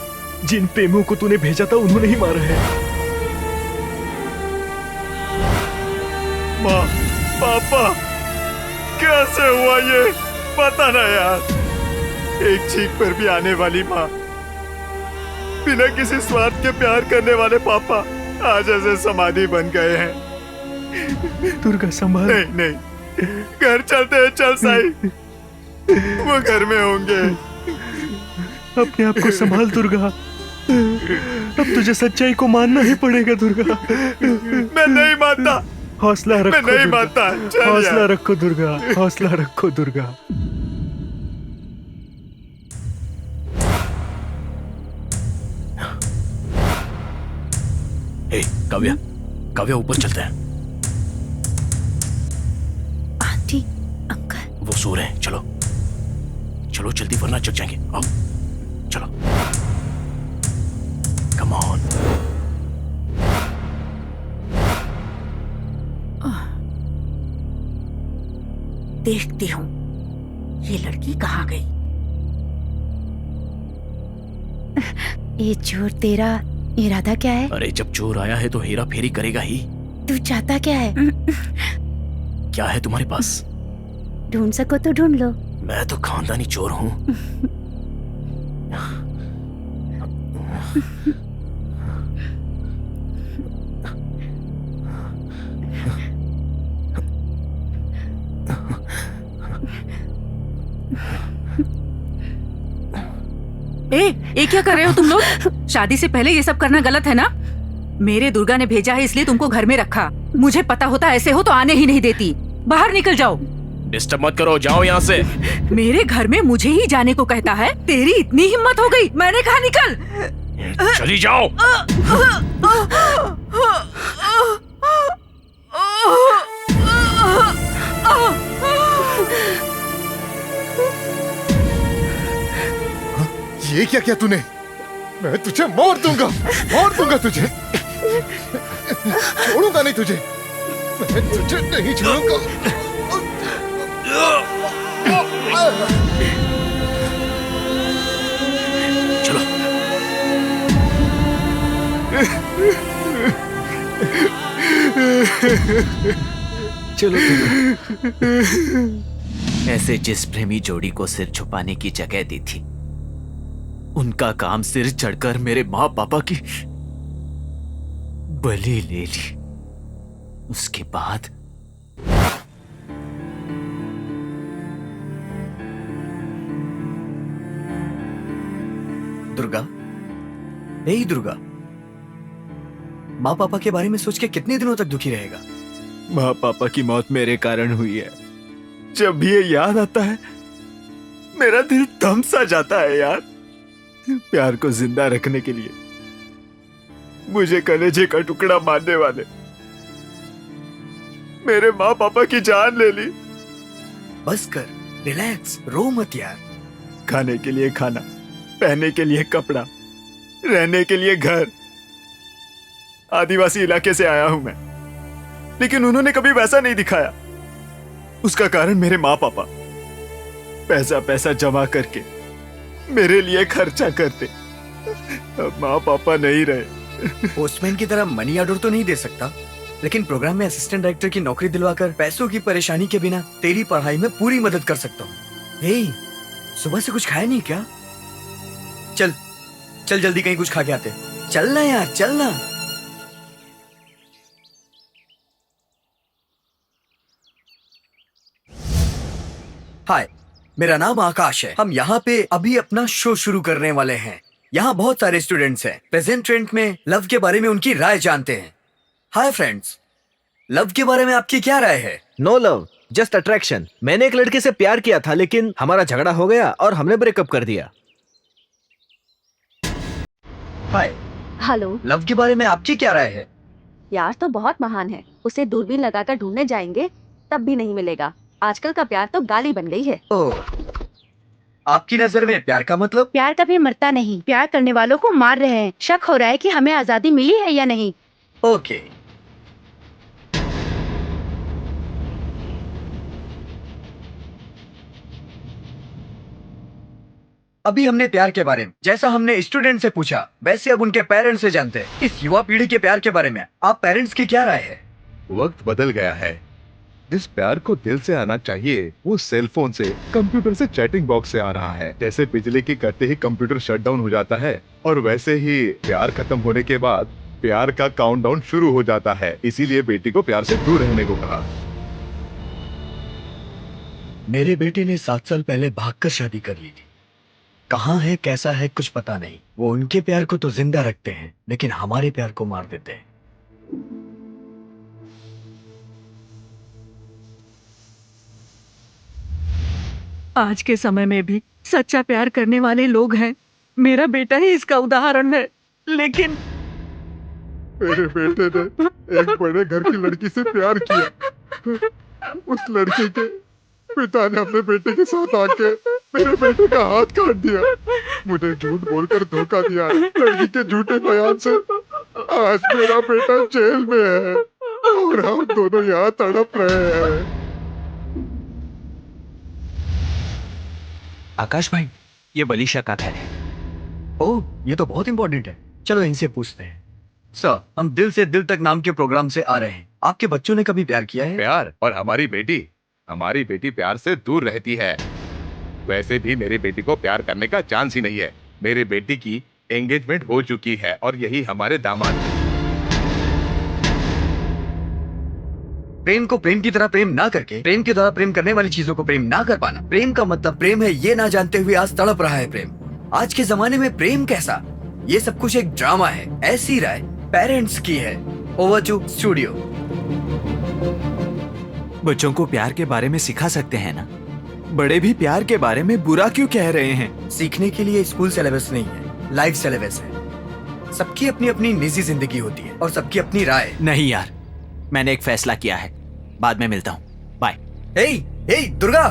जिन प्रेमियों को तूने भेजा था उन्होंने ही मारा है। माँ, पापा, कैसे हुआ ये? पता ना यार। एक चीख पर भी आने वाली माँ, बिना किसी स्वार्थ के प्यार करने वाले पापा आज ऐसे समाधि बन गए हैं। दुर्गा संभाल। नहीं नहीं, घर चलते हैं। चल साई, वो घर में होंगे। अपने आप को संभाल दुर्गा। अब तुझे सच्चाई को मानना ही पड़ेगा दुर्गा। मैं नहीं मानता। हौसला रखो। मैं नहीं मानता। हौसला रखो दुर्गा, हौसला रखो दुर्गा। काव्या, काव्या ऊपर चलते हैं। आंटी, अंकल, वो सो रहे हैं। चलो चलो जल्दी, वरना जग जाएंगे। आओ चलो कम ऑन। देखती हूँ ये लड़की कहाँ गई। ये चोर, तेरा इरादा क्या है? अरे जब चोर आया है तो हेरा फेरी करेगा ही। तू चाहता क्या है? क्या है तुम्हारे पास? ढूंढ सको तो ढूंढ लो। मैं तो खानदानी चोर हूँ। ये क्या कर रहे हो तुम लोग? शादी से पहले ये सब करना गलत है ना? मेरे दुर्गा ने भेजा है इसलिए तुमको घर में रखा। मुझे पता होता ऐसे हो तो आने ही नहीं देती। बाहर निकल जाओ। डिस्टर्ब मत करो, जाओ यहाँ से। मेरे घर में मुझे ही जाने को कहता है? तेरी इतनी हिम्मत हो गई? मैंने कहा निकल। चली जाओ। ये क्या किया तूने? मैं तुझे मार दूंगा तुझे। छोड़ूंगा नहीं तुझे, मैं तुझे नहीं छोड़ूंगा। चलो। चलो। ऐसे जिस प्रेमी जोड़ी को सिर छुपाने की जगह दी थी, उनका काम सिर चढ़कर मेरे माँ पापा की बलि ले ली। उसके बाद दुर्गा, नहीं दुर्गा, माँ पापा के बारे में सोच के कितने दिनों तक दुखी रहेगा? माँ पापा की मौत मेरे कारण हुई है। जब भी ये याद आता है मेरा दिल थम सा जाता है यार। प्यार को जिंदा रखने के लिए मुझे कलेजे का टुकड़ा मारने वाले मेरे माँ पापा की जान ले ली। बस कर, रिलैक्स, रो मत यार। खाने के लिए खाना, पहनने के लिए कपड़ा, रहने के लिए घर। आदिवासी इलाके से आया हूं मैं, लेकिन उन्होंने कभी वैसा नहीं दिखाया। उसका कारण मेरे माँ पापा पैसा पैसा जमा करके मेरे लिए खर्चा करते। अब माँ पापा नहीं रहे। पोस्टमैन की तरह मनी ऑर्डर तो नहीं दे सकता, लेकिन प्रोग्राम में असिस्टेंट डायरेक्टर की नौकरी दिलवाकर पैसों की परेशानी के बिना तेरी पढ़ाई में पूरी मदद कर सकता हूँ। हे, सुबह से कुछ खाया नहीं क्या? चल चल जल्दी कहीं कुछ खा के आते। चलना यार, चलना। हाय, मेरा नाम आकाश है। हम यहाँ पे अभी अपना शो शुरू करने वाले हैं। यहाँ बहुत सारे स्टूडेंट्स हैं। प्रेजेंट ट्रेंड में लव के बारे में उनकी राय जानते हैं। हाय फ्रेंड्स, लव के बारे में आपकी क्या राय है? No love, just attraction. मैंने एक लड़के से प्यार किया था, लेकिन हमारा झगड़ा हो गया और हमने ब्रेकअप कर दिया। हाय, हेलो। लव के बारे में आपकी क्या राय है? प्यार तो बहुत महान है, उसे दूरबीन लगाकर ढूंढने जाएंगे तब भी नहीं मिलेगा। आजकल का प्यार तो गाली बन गई है। ओह, आपकी नजर में प्यार का मतलब? प्यार कभी मरता नहीं, प्यार करने वालों को मार रहे हैं। शक हो रहा है कि हमें आजादी मिली है या नहीं। ओके। अभी हमने प्यार के बारे में जैसा हमने स्टूडेंट से पूछा, वैसे अब उनके पेरेंट्स से जानते हैं इस युवा पीढ़ी के प्यार के बारे में। आप पेरेंट्स की क्या राय है? वक्त बदल गया है। जिस प्यार को दिल से आना चाहिए वो सेल फोन से, कंप्यूटर से, चैटिंग बॉक्स से आ रहा है। जैसे बिजली के कटते ही कंप्यूटर शटडाउन हो जाता है, और वैसे ही प्यार खत्म होने के बाद प्यार का काउंटडाउन शुरू हो जाता है। इसीलिए बेटी को प्यार से दूर रहने को कहा। मेरे बेटे ने 7 साल पहले भागकर शादी कर ली थी। कहाँ है, कैसा है, कुछ पता नहीं। वो उनके प्यार को तो जिंदा रखते हैं, लेकिन हमारे प्यार को मार देते हैं। आज के समय में भी सच्चा प्यार करने वाले लोग हैं। मेरा बेटा ही इसका उदाहरण है। लेकिन मेरे बेटे ने एक बड़े घर की लड़की से प्यार किया। उस लड़की के पिता ने अपने बेटे के साथ आके मेरे बेटे का हाथ काट दिया, मुझे झूठ बोलकर धोखा दिया, लड़की के झूठे बयान से आज मेरा बेटा जेल में है और हम दोनों यहाँ तड़प रहे हैं। आकाश भाई, ये बलीशा का घर है। ओह, ये तो बहुत इंपॉर्टेंट है। चलो इनसे पूछते हैं। सर, हम दिल से दिल तक नाम के प्रोग्राम से आ रहे हैं। आपके बच्चों ने कभी प्यार किया है? प्यार? और हमारी बेटी प्यार से दूर रहती है। वैसे भी मेरी बेटी को प्यार करने का चांस ही नहीं है। मेरी बेटी की एंगेजमेंट हो चुकी है और यही हमारे दामाद हैं। प्रेम को प्रेम की तरह प्रेम ना करके प्रेम की तरह प्रेम करने वाली चीजों को प्रेम ना कर पाना, प्रेम का मतलब प्रेम है ये ना जानते हुए आज तड़प रहा है प्रेम। आज के जमाने में प्रेम कैसा, ये सब कुछ एक ड्रामा है, ऐसी राय पेरेंट्स की है। Over to studio. बच्चों को प्यार के बारे में सिखा सकते हैं ना, बड़े भी प्यार के बारे में बुरा क्यों कह रहे हैं? सीखने के लिए स्कूल सिलेबस नहीं है, लाइफ सिलेबस है। सबकी अपनी अपनी निजी जिंदगी होती है और सबकी अपनी राय। नहीं यार, मैंने एक फैसला किया है, बाद में मिलता हूँ, बाय। हे दुर्गा,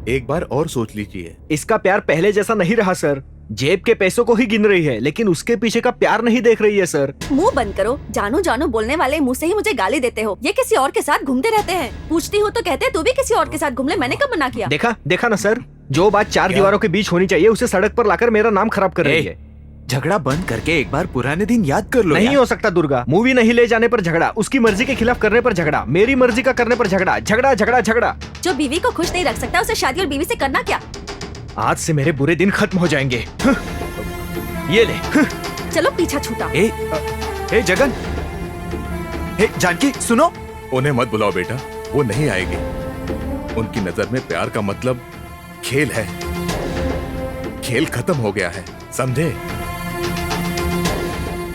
एक बार और सोच लीजिए। इसका प्यार पहले जैसा नहीं रहा सर। जेब के पैसों को ही गिन रही है, लेकिन उसके पीछे का प्यार नहीं देख रही है सर। मुंह बंद करो, जानू जानू बोलने वाले मुंह से ही मुझे गाली देते हो। ये किसी और के साथ घूमते रहते हैं। पूछती हूँ तो कहते हैं तू भी किसी और के साथ घूम ले, मैंने कब मना किया? देखा ना सर, जो बात चार दीवारों के बीच होनी चाहिए उसे सड़क पर लाकर मेरा नाम खराब कर रही है। झगड़ा बंद करके एक बार पुराने दिन याद कर लो। नहीं हो सकता दुर्गा। मूवी नहीं ले जाने पर झगड़ा, उसकी मर्जी के खिलाफ करने पर झगड़ा, मेरी मर्जी का करने पर झगड़ा, झगड़ा झगड़ा झगड़ा। जो बीवी को खुश नहीं रख सकता उसे शादी और बीवी से करना क्या? आज से मेरे बुरे दिन खत्म हो जाएंगे। ये ले। चलो पीछा छूटा। ए जगन, जानकी सुनो। उन्हें मत बुलाओ बेटा, वो नहीं आएगी। उनकी नजर में प्यार का मतलब खेल है। खेल खत्म हो गया है, समझे?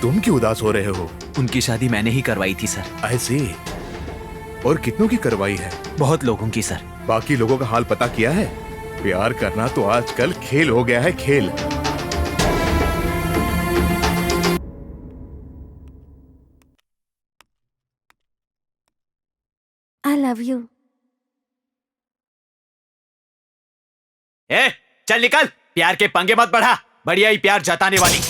तुम क्यों उदास हो रहे हो? उनकी शादी मैंने ही करवाई थी सर। ऐसी? और कितनों की करवाई है? बहुत लोगों की सर। बाकी लोगों का हाल पता किया है? प्यार करना तो आजकल खेल हो गया है, खेल। I love you. चल निकल, प्यार के पंगे मत बढ़ा, बढ़िया ही प्यार जताने वाली।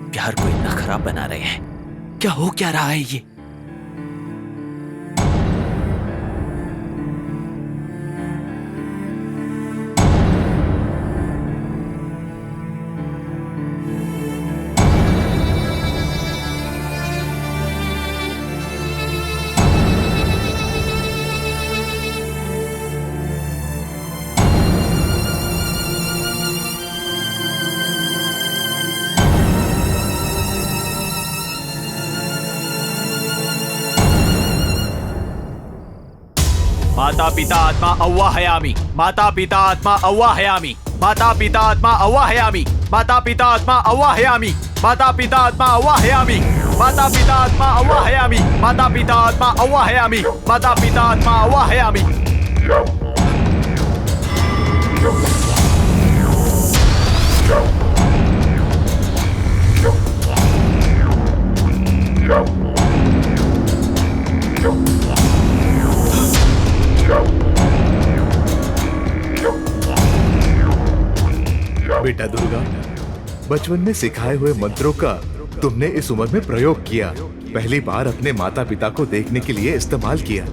प्यार को इतना खराब बना रहे हैं, क्या हो क्या रहा है ये? माता पिता आत्मा अव्वाहयामि, माता पिता आत्मा अव्वाहयामि, माता पिता आत्मा अव्वाहयामि, माता पिता आत्मा अव्वाहयामि, माता पिता आत्मा अव्वाहयामि, माता पिता आत्मा अव्वाहयामि, माता पिता आत्मा अव्वाहयामि, माता पिता आत्मा अव्वाहयामि। बेटा दुर्गा, बचपन में सिखाए हुए मंत्रों का तुमने इस उम्र में प्रयोग किया, पहली बार अपने माता पिता को देखने के लिए इस्तेमाल किया।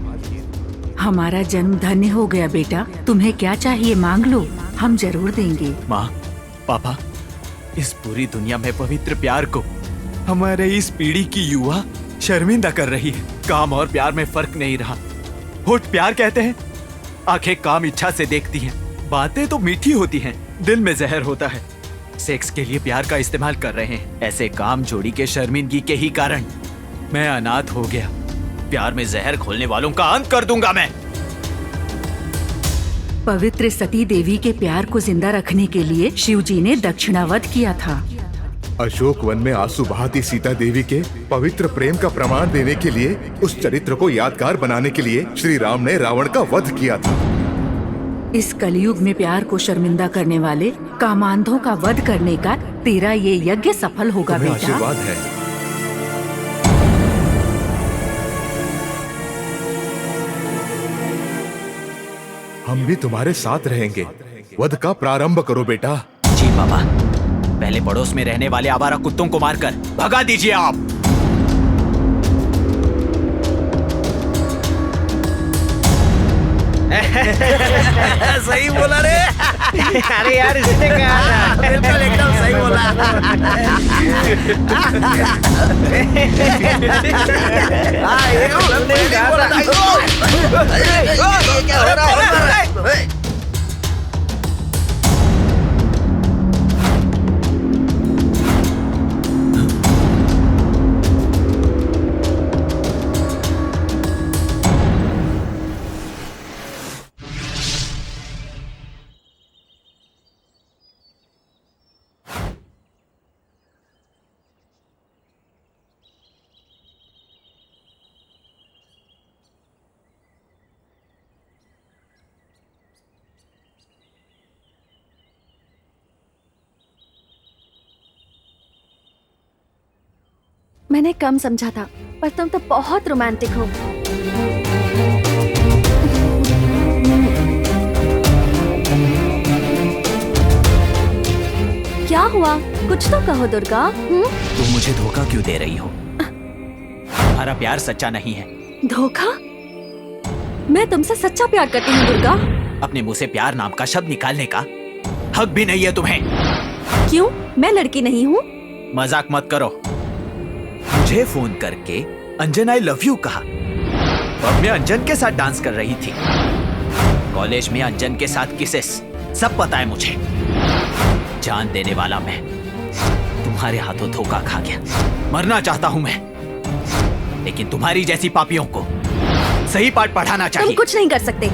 हमारा जन्म धन्य हो गया बेटा। तुम्हें क्या चाहिए मांग लो, हम जरूर देंगे। माँ, पापा, इस पूरी दुनिया में पवित्र प्यार को हमारे इस पीढ़ी की युवा शर्मिंदा कर रही है। काम और प्यार में फर्क नहीं रहा। होठ प्यार कहते हैं, आंखें काम इच्छा से देखती हैं, बातें तो मीठी होती हैं, दिल में जहर होता है। सेक्स के लिए प्यार का इस्तेमाल कर रहे हैं। ऐसे काम जोड़ी के शर्मिंदगी के ही कारण मैं अनाथ हो गया। प्यार में जहर घोलने वालों का अंत कर दूंगा मैं। पवित्र सती देवी के प्यार को जिंदा रखने के लिए शिव जी ने दक्षिणावध किया था। अशोक वन में आंसू बहाती सीता देवी के पवित्र प्रेम का प्रमाण देने के लिए, उस चरित्र को यादगार बनाने के लिए श्री राम ने रावण का वध किया था। इस कलयुग में प्यार को शर्मिंदा करने वाले कामांधों का वध करने का तेरा ये यज्ञ सफल होगा बेटा। आशीर्वाद है। हम भी तुम्हारे साथ रहेंगे। वध का प्रारंभ करो बेटा। जी पापा, पहले पड़ोस में रहने वाले आवारा कुत्तों को मारकर भगा दीजिए आप। सही बोला रे। अरे यार, इसने कहा था। बिल्कुल एकदम सही बोला। क्या हो रहा है? मैंने कम समझा था, पर तुम तो बहुत रोमांटिक हो। क्या हुआ? कुछ तो कहो दुर्गा। तुम मुझे धोखा क्यों दे रही हो? तुम्हारा प्यार सच्चा नहीं है। धोखा? मैं तुमसे सच्चा प्यार करती हूँ दुर्गा। अपने मुंह से प्यार नाम का शब्द निकालने का हक भी नहीं है तुम्हें। क्यों? मैं लड़की नहीं हूँ। मजाक मत करो। मुझे फोन करके अंजन आई लव यू कहा। अब मैं अंजन के साथ डांस कर रही थी। कॉलेज में अंजन के साथ किसेस, सब पता है मुझे। जान देने वाला मैं तुम्हारे हाथों धोखा खा गया। मरना चाहता हूं मैं, लेकिन तुम्हारी जैसी पापियों को सही पाठ पढ़ाना चाहिए। तुम कुछ नहीं कर सकते।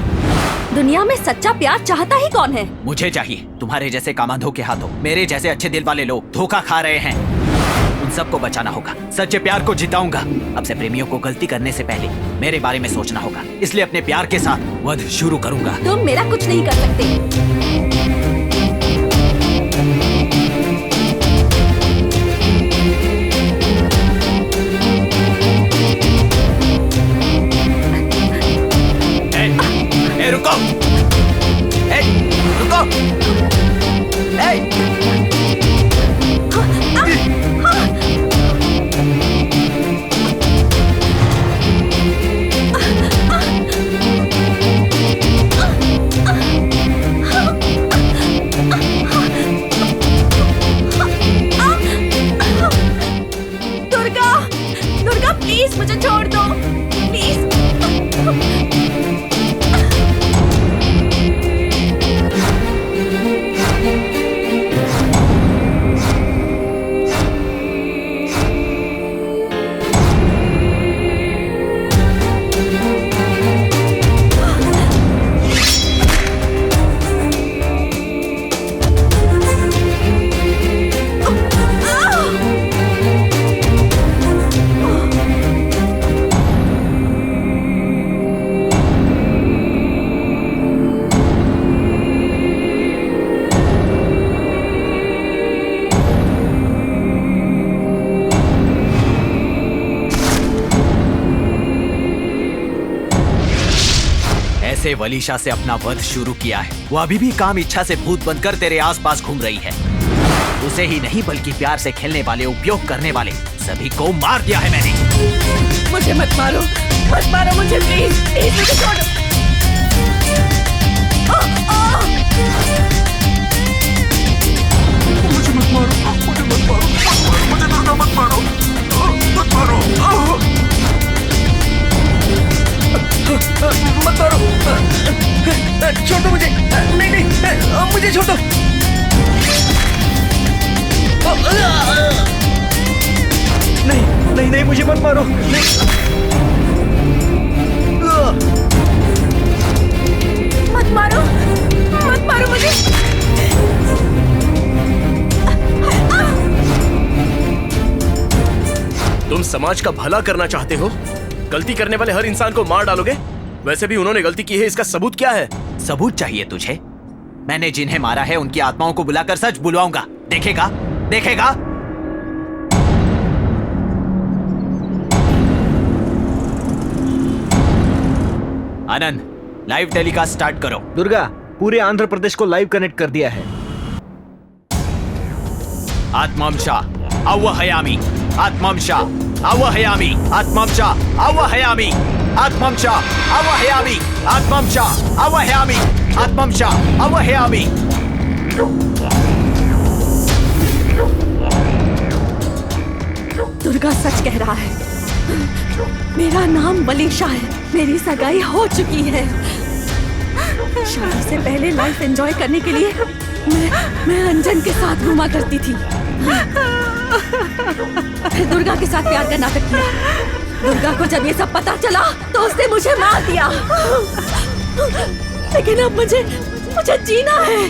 दुनिया में सच्चा प्यार चाहता ही कौन है? मुझे चाहिए। तुम्हारे जैसे कामांधों के हाथों मेरे जैसे अच्छे दिल वाले लोग धोखा खा रहे हैं। उन सबको बचाना होगा। सच्चे प्यार को जिताऊंगा। अब से प्रेमियों को गलती करने से पहले मेरे बारे में सोचना होगा। इसलिए अपने प्यार के साथ वध शुरू करूंगा। तुम मेरा कुछ नहीं कर सकते। रुको, रुको। दुर्गा, दुर्गा प्लीज मुझे छोड़ दो, प्लीज। से वलीशा से अपना वध शुरू किया है, वो अभी भी काम इच्छा से भूत बनकर तेरे आसपास घूम रही है। उसे ही नहीं बल्कि प्यार से खेलने वाले, उपयोग करने वाले सभी को मार दिया है मैंने। मुझे मत मारो मुझे, प्लीज प्लीज मुझे छोड़ो। मुझे मत मारो, मुझे दुर्गा मत मारो, मत मारो। छोड़ दो मुझे, नहीं मुझे छोड़ दो। नहीं मुझे मत मारो, नहीं। मत मारो मुझे। तुम समाज का भला करना चाहते हो, गलती करने वाले हर इंसान को मार डालोगे? वैसे भी उन्होंने गलती की है, इसका सबूत क्या है? सबूत चाहिए तुझे? मैंने जिन्हें मारा है उनकी आत्माओं को बुलाकर सच बुलवाऊंगा। देखेगा? आनंद, लाइव टेलीकास्ट स्टार्ट करो। दुर्गा, पूरे आंध्र प्रदेश को लाइव कनेक्ट कर दिया है। आत्मांशा आवाहयामि, आत्मांशा आवाहयामि, आत्मांशा आवाहयामि, आत्मांशा आवाहयामि, आत्मांशा आवाहयामि, आत्मांशा आवाहयामि। दुर्गा सच कह रहा है, मेरा नाम वलीशा है, मेरी सगाई हो चुकी है। शादी से पहले लाइफ एंजॉय करने के लिए मैं अंजन के साथ घूमा करती थी। फिर दुर्गा के साथ प्यार का नाटक किया। दुर्गा को जब ये सब पता चला तो उसने मुझे मार दिया। लेकिन अब मुझे जीना है।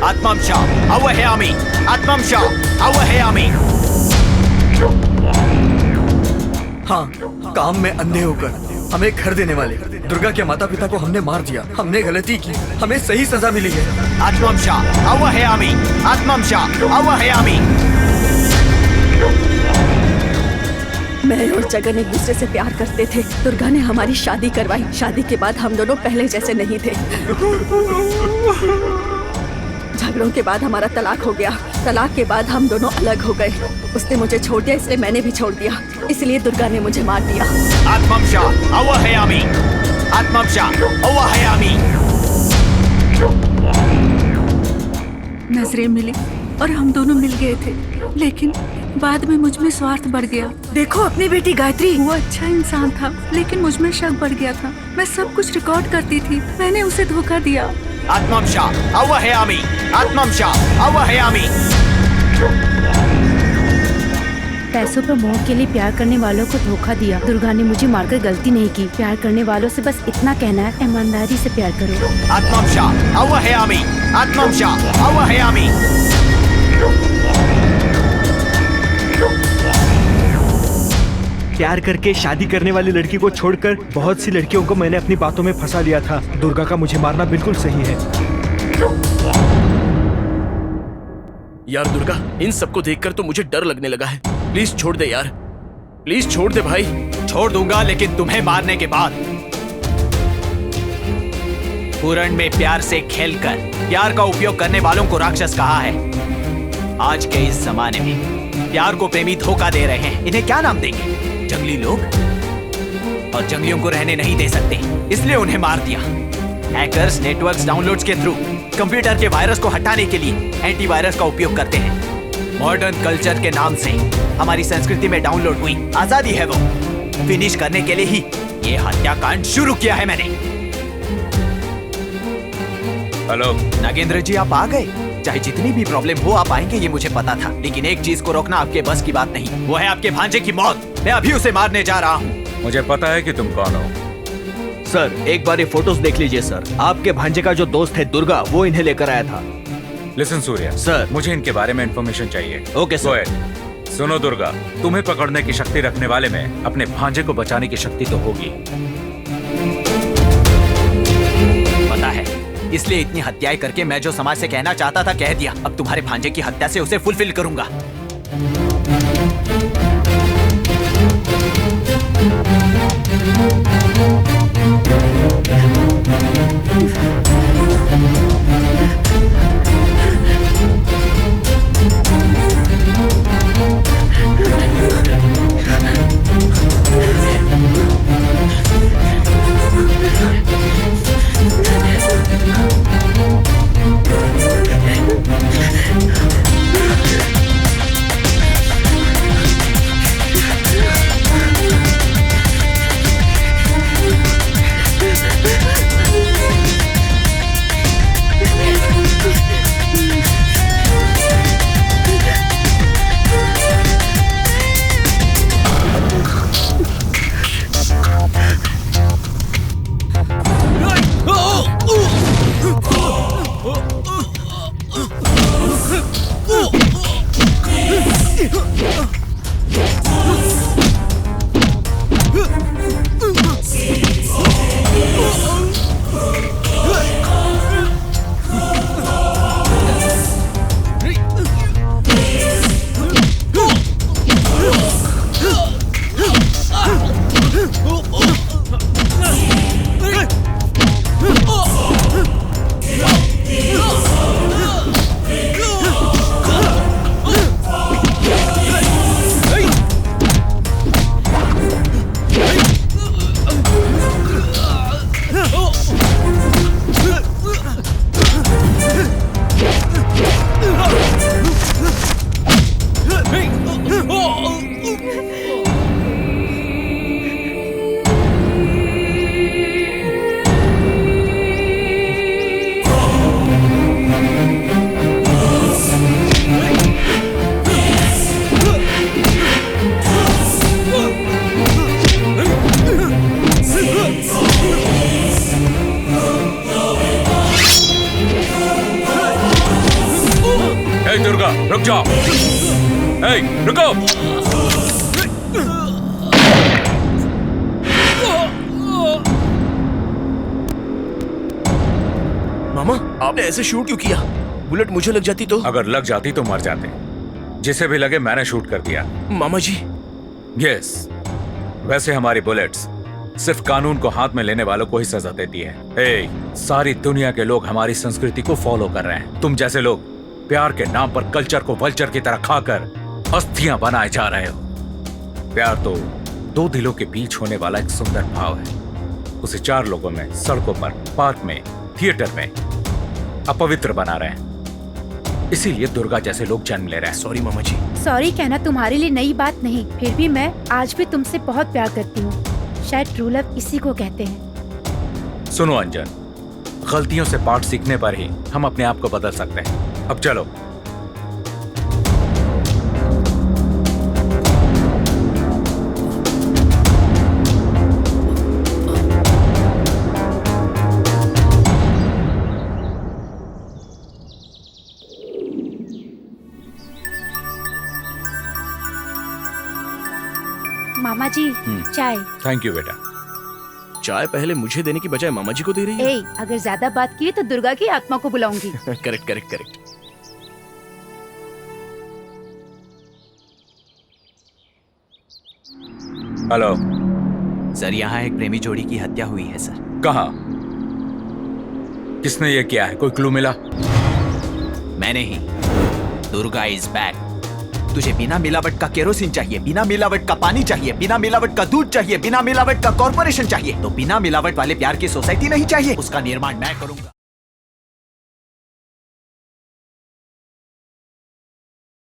आत्मांशा आवाहयामि, आत्मांशा आवाहयामि। हाँ, काम में अंधे होकर हमें घर देने वाले दुर्गा के माता पिता को हमने मार दिया। हमने गलती की, हमें सही सजा मिली है। आत्मांशा आवाहयामि, आत्मांशा आवाहयामि। मैं और जगन एक दूसरे से प्यार करते थे। दुर्गा ने हमारी शादी करवाई। शादी के बाद हम दोनों पहले जैसे नहीं थे। झगड़ों के बाद हमारा तलाक हो गया। तलाक के बाद हम दोनों अलग हो गए। उसने मुझे छोड़ दिया, इसलिए मैंने भी छोड़ दिया। इसलिए दुर्गा ने मुझे मार दिया। आत्मांशा आवाहयामि, आत्मांशा आवाहयामि। नजरें मिली और हम दोनों मिल गए थे, लेकिन बाद में मुझ में स्वार्थ बढ़ गया। देखो अपनी बेटी गायत्री, वो अच्छा इंसान था, लेकिन मुझ में शक बढ़ गया था। मैं सब कुछ रिकॉर्ड करती थी, मैंने उसे धोखा दिया। आत्मांशा आवाहयामि, आत्मांशा आवाहयामि। पैसों पर मोह के लिए प्यार करने वालों को धोखा दिया। दुर्गा ने मुझे मारकर गलती नहीं की। प्यार करने वालों से बस इतना कहना है, ईमानदारी से प्यार करो। आत्मांशा आवाहयामि, आत्मांशा आवाहयामि। प्यार करके शादी करने वाली लड़की को छोड़कर बहुत सी लड़कियों को मैंने अपनी बातों में फंसा लिया था। दुर्गा का मुझे मारना बिल्कुल सही है। यार दुर्गा, इन सबको देखकर तो मुझे डर लगने लगा है। प्लीज छोड़ दे यार, प्लीज छोड़ दे भाई। छोड़ दूंगा, लेकिन तुम्हें मारने के बाद। पुराण में प्यार से खेलकर प्यार का उपयोग करने वालों को राक्षस कहा है। आज के इस जमाने में प्यार को प्रेमी धोखा दे रहे हैं। इन्हें क्या नाम देंगे? जंगली लोग। और जंगलियों को रहने नहीं दे सकते, इसलिए उन्हें मार दिया। हैकर्स नेटवर्क्स डाउनलोड्स के थ्रू कंप्यूटर के वायरस को हटाने के लिए एंटीवायरस का उपयोग करते हैं। मॉडर्न कल्चर के नाम से हमारी संस्कृति में डाउनलोड हुई आजादी है वो फिनिश करने के लिए ही ये हत्याकांड शुरू किया है मैंने। हेलो नागेंद्र जी, आप आ गए। चाहे जितनी भी प्रॉब्लम हो आप आएंगे, ये मुझे पता था। लेकिन एक चीज को रोकना आपके बस की बात नहीं, वो है आपके भांजे की मौत। मैं अभी उसे मारने जा रहा हूँ। मुझे पता है कि तुम कौन हो। सर, एक बार ये फोटोज देख लीजिए सर। आपके भांजे का जो दोस्त है दुर्गा, वो इन्हें लेकर आया था। लिसन सूर्या सर, मुझे इनके बारे में इंफॉर्मेशन चाहिए। Okay sir. सुनो दुर्गा, तुम्हें पकड़ने की शक्ति रखने वाले में अपने भांजे को बचाने की शक्ति तो होगी। पता है, इसलिए इतनी हत्याएं करके मैं जो समाज से कहना चाहता था कह दिया। अब तुम्हारे भांजे की हत्या से उसे फुलफिल करूंगा। दुर्गा रुक जाओ। ए, रुको। मामा आपने ऐसे शूट क्यों किया? बुलेट मुझे लग जाती तो? अगर लग जाती तो मर जाते। जिसे भी लगे मैंने शूट कर दिया। मामा जी। यस, वैसे हमारी बुलेट्स सिर्फ कानून को हाथ में लेने वालों को ही सजा देती है। ए, सारी दुनिया के लोग हमारी संस्कृति को फॉलो कर रहे हैं। तुम जैसे लोग प्यार के नाम पर कल्चर को वल्चर की तरह खाकर अस्थियां बनाए जा रहे हो। प्यार तो दो दिलों के बीच होने वाला एक सुंदर भाव है। उसे चार लोगों में, सड़कों पर, पार्क में, थिएटर में अपवित्र बना रहे हैं। इसीलिए दुर्गा जैसे लोग जन्म ले रहे हैं। सॉरी मामा जी। सॉरी कहना तुम्हारे लिए नई बात नहीं, फिर भी मैं आज भी तुमसे बहुत प्यार करती हूँ। शायद ट्रू लव इसी को कहते हैं। सुनो अंजन, गलतियों से पाठ सीखने पर ही हम अपने आप को बदल सकते हैं। अब चलो। मामा जी चाय। थैंक यू बेटा। चाय पहले मुझे देने की बजाय मामा जी को दे रही है। ए, अगर ज्यादा बात की तो दुर्गा की आत्मा को बुलाऊंगी। Correct correct correct. Hello sir, यहाँ एक प्रेमी जोड़ी की हत्या हुई है सर। कहाँ? किसने ये किया है? कोई क्लू मिला? मैंने ही। Durga is back. तुझे बिना मिलावट का केरोसिन चाहिए, बिना मिलावट का पानी चाहिए, बिना मिलावट का दूध चाहिए, बिना मिलावट का कॉर्पोरेशन चाहिए, तो बिना मिलावट वाले प्यार की सोसाइटी नहीं चाहिए। उसका निर्माण मैं करूंगा।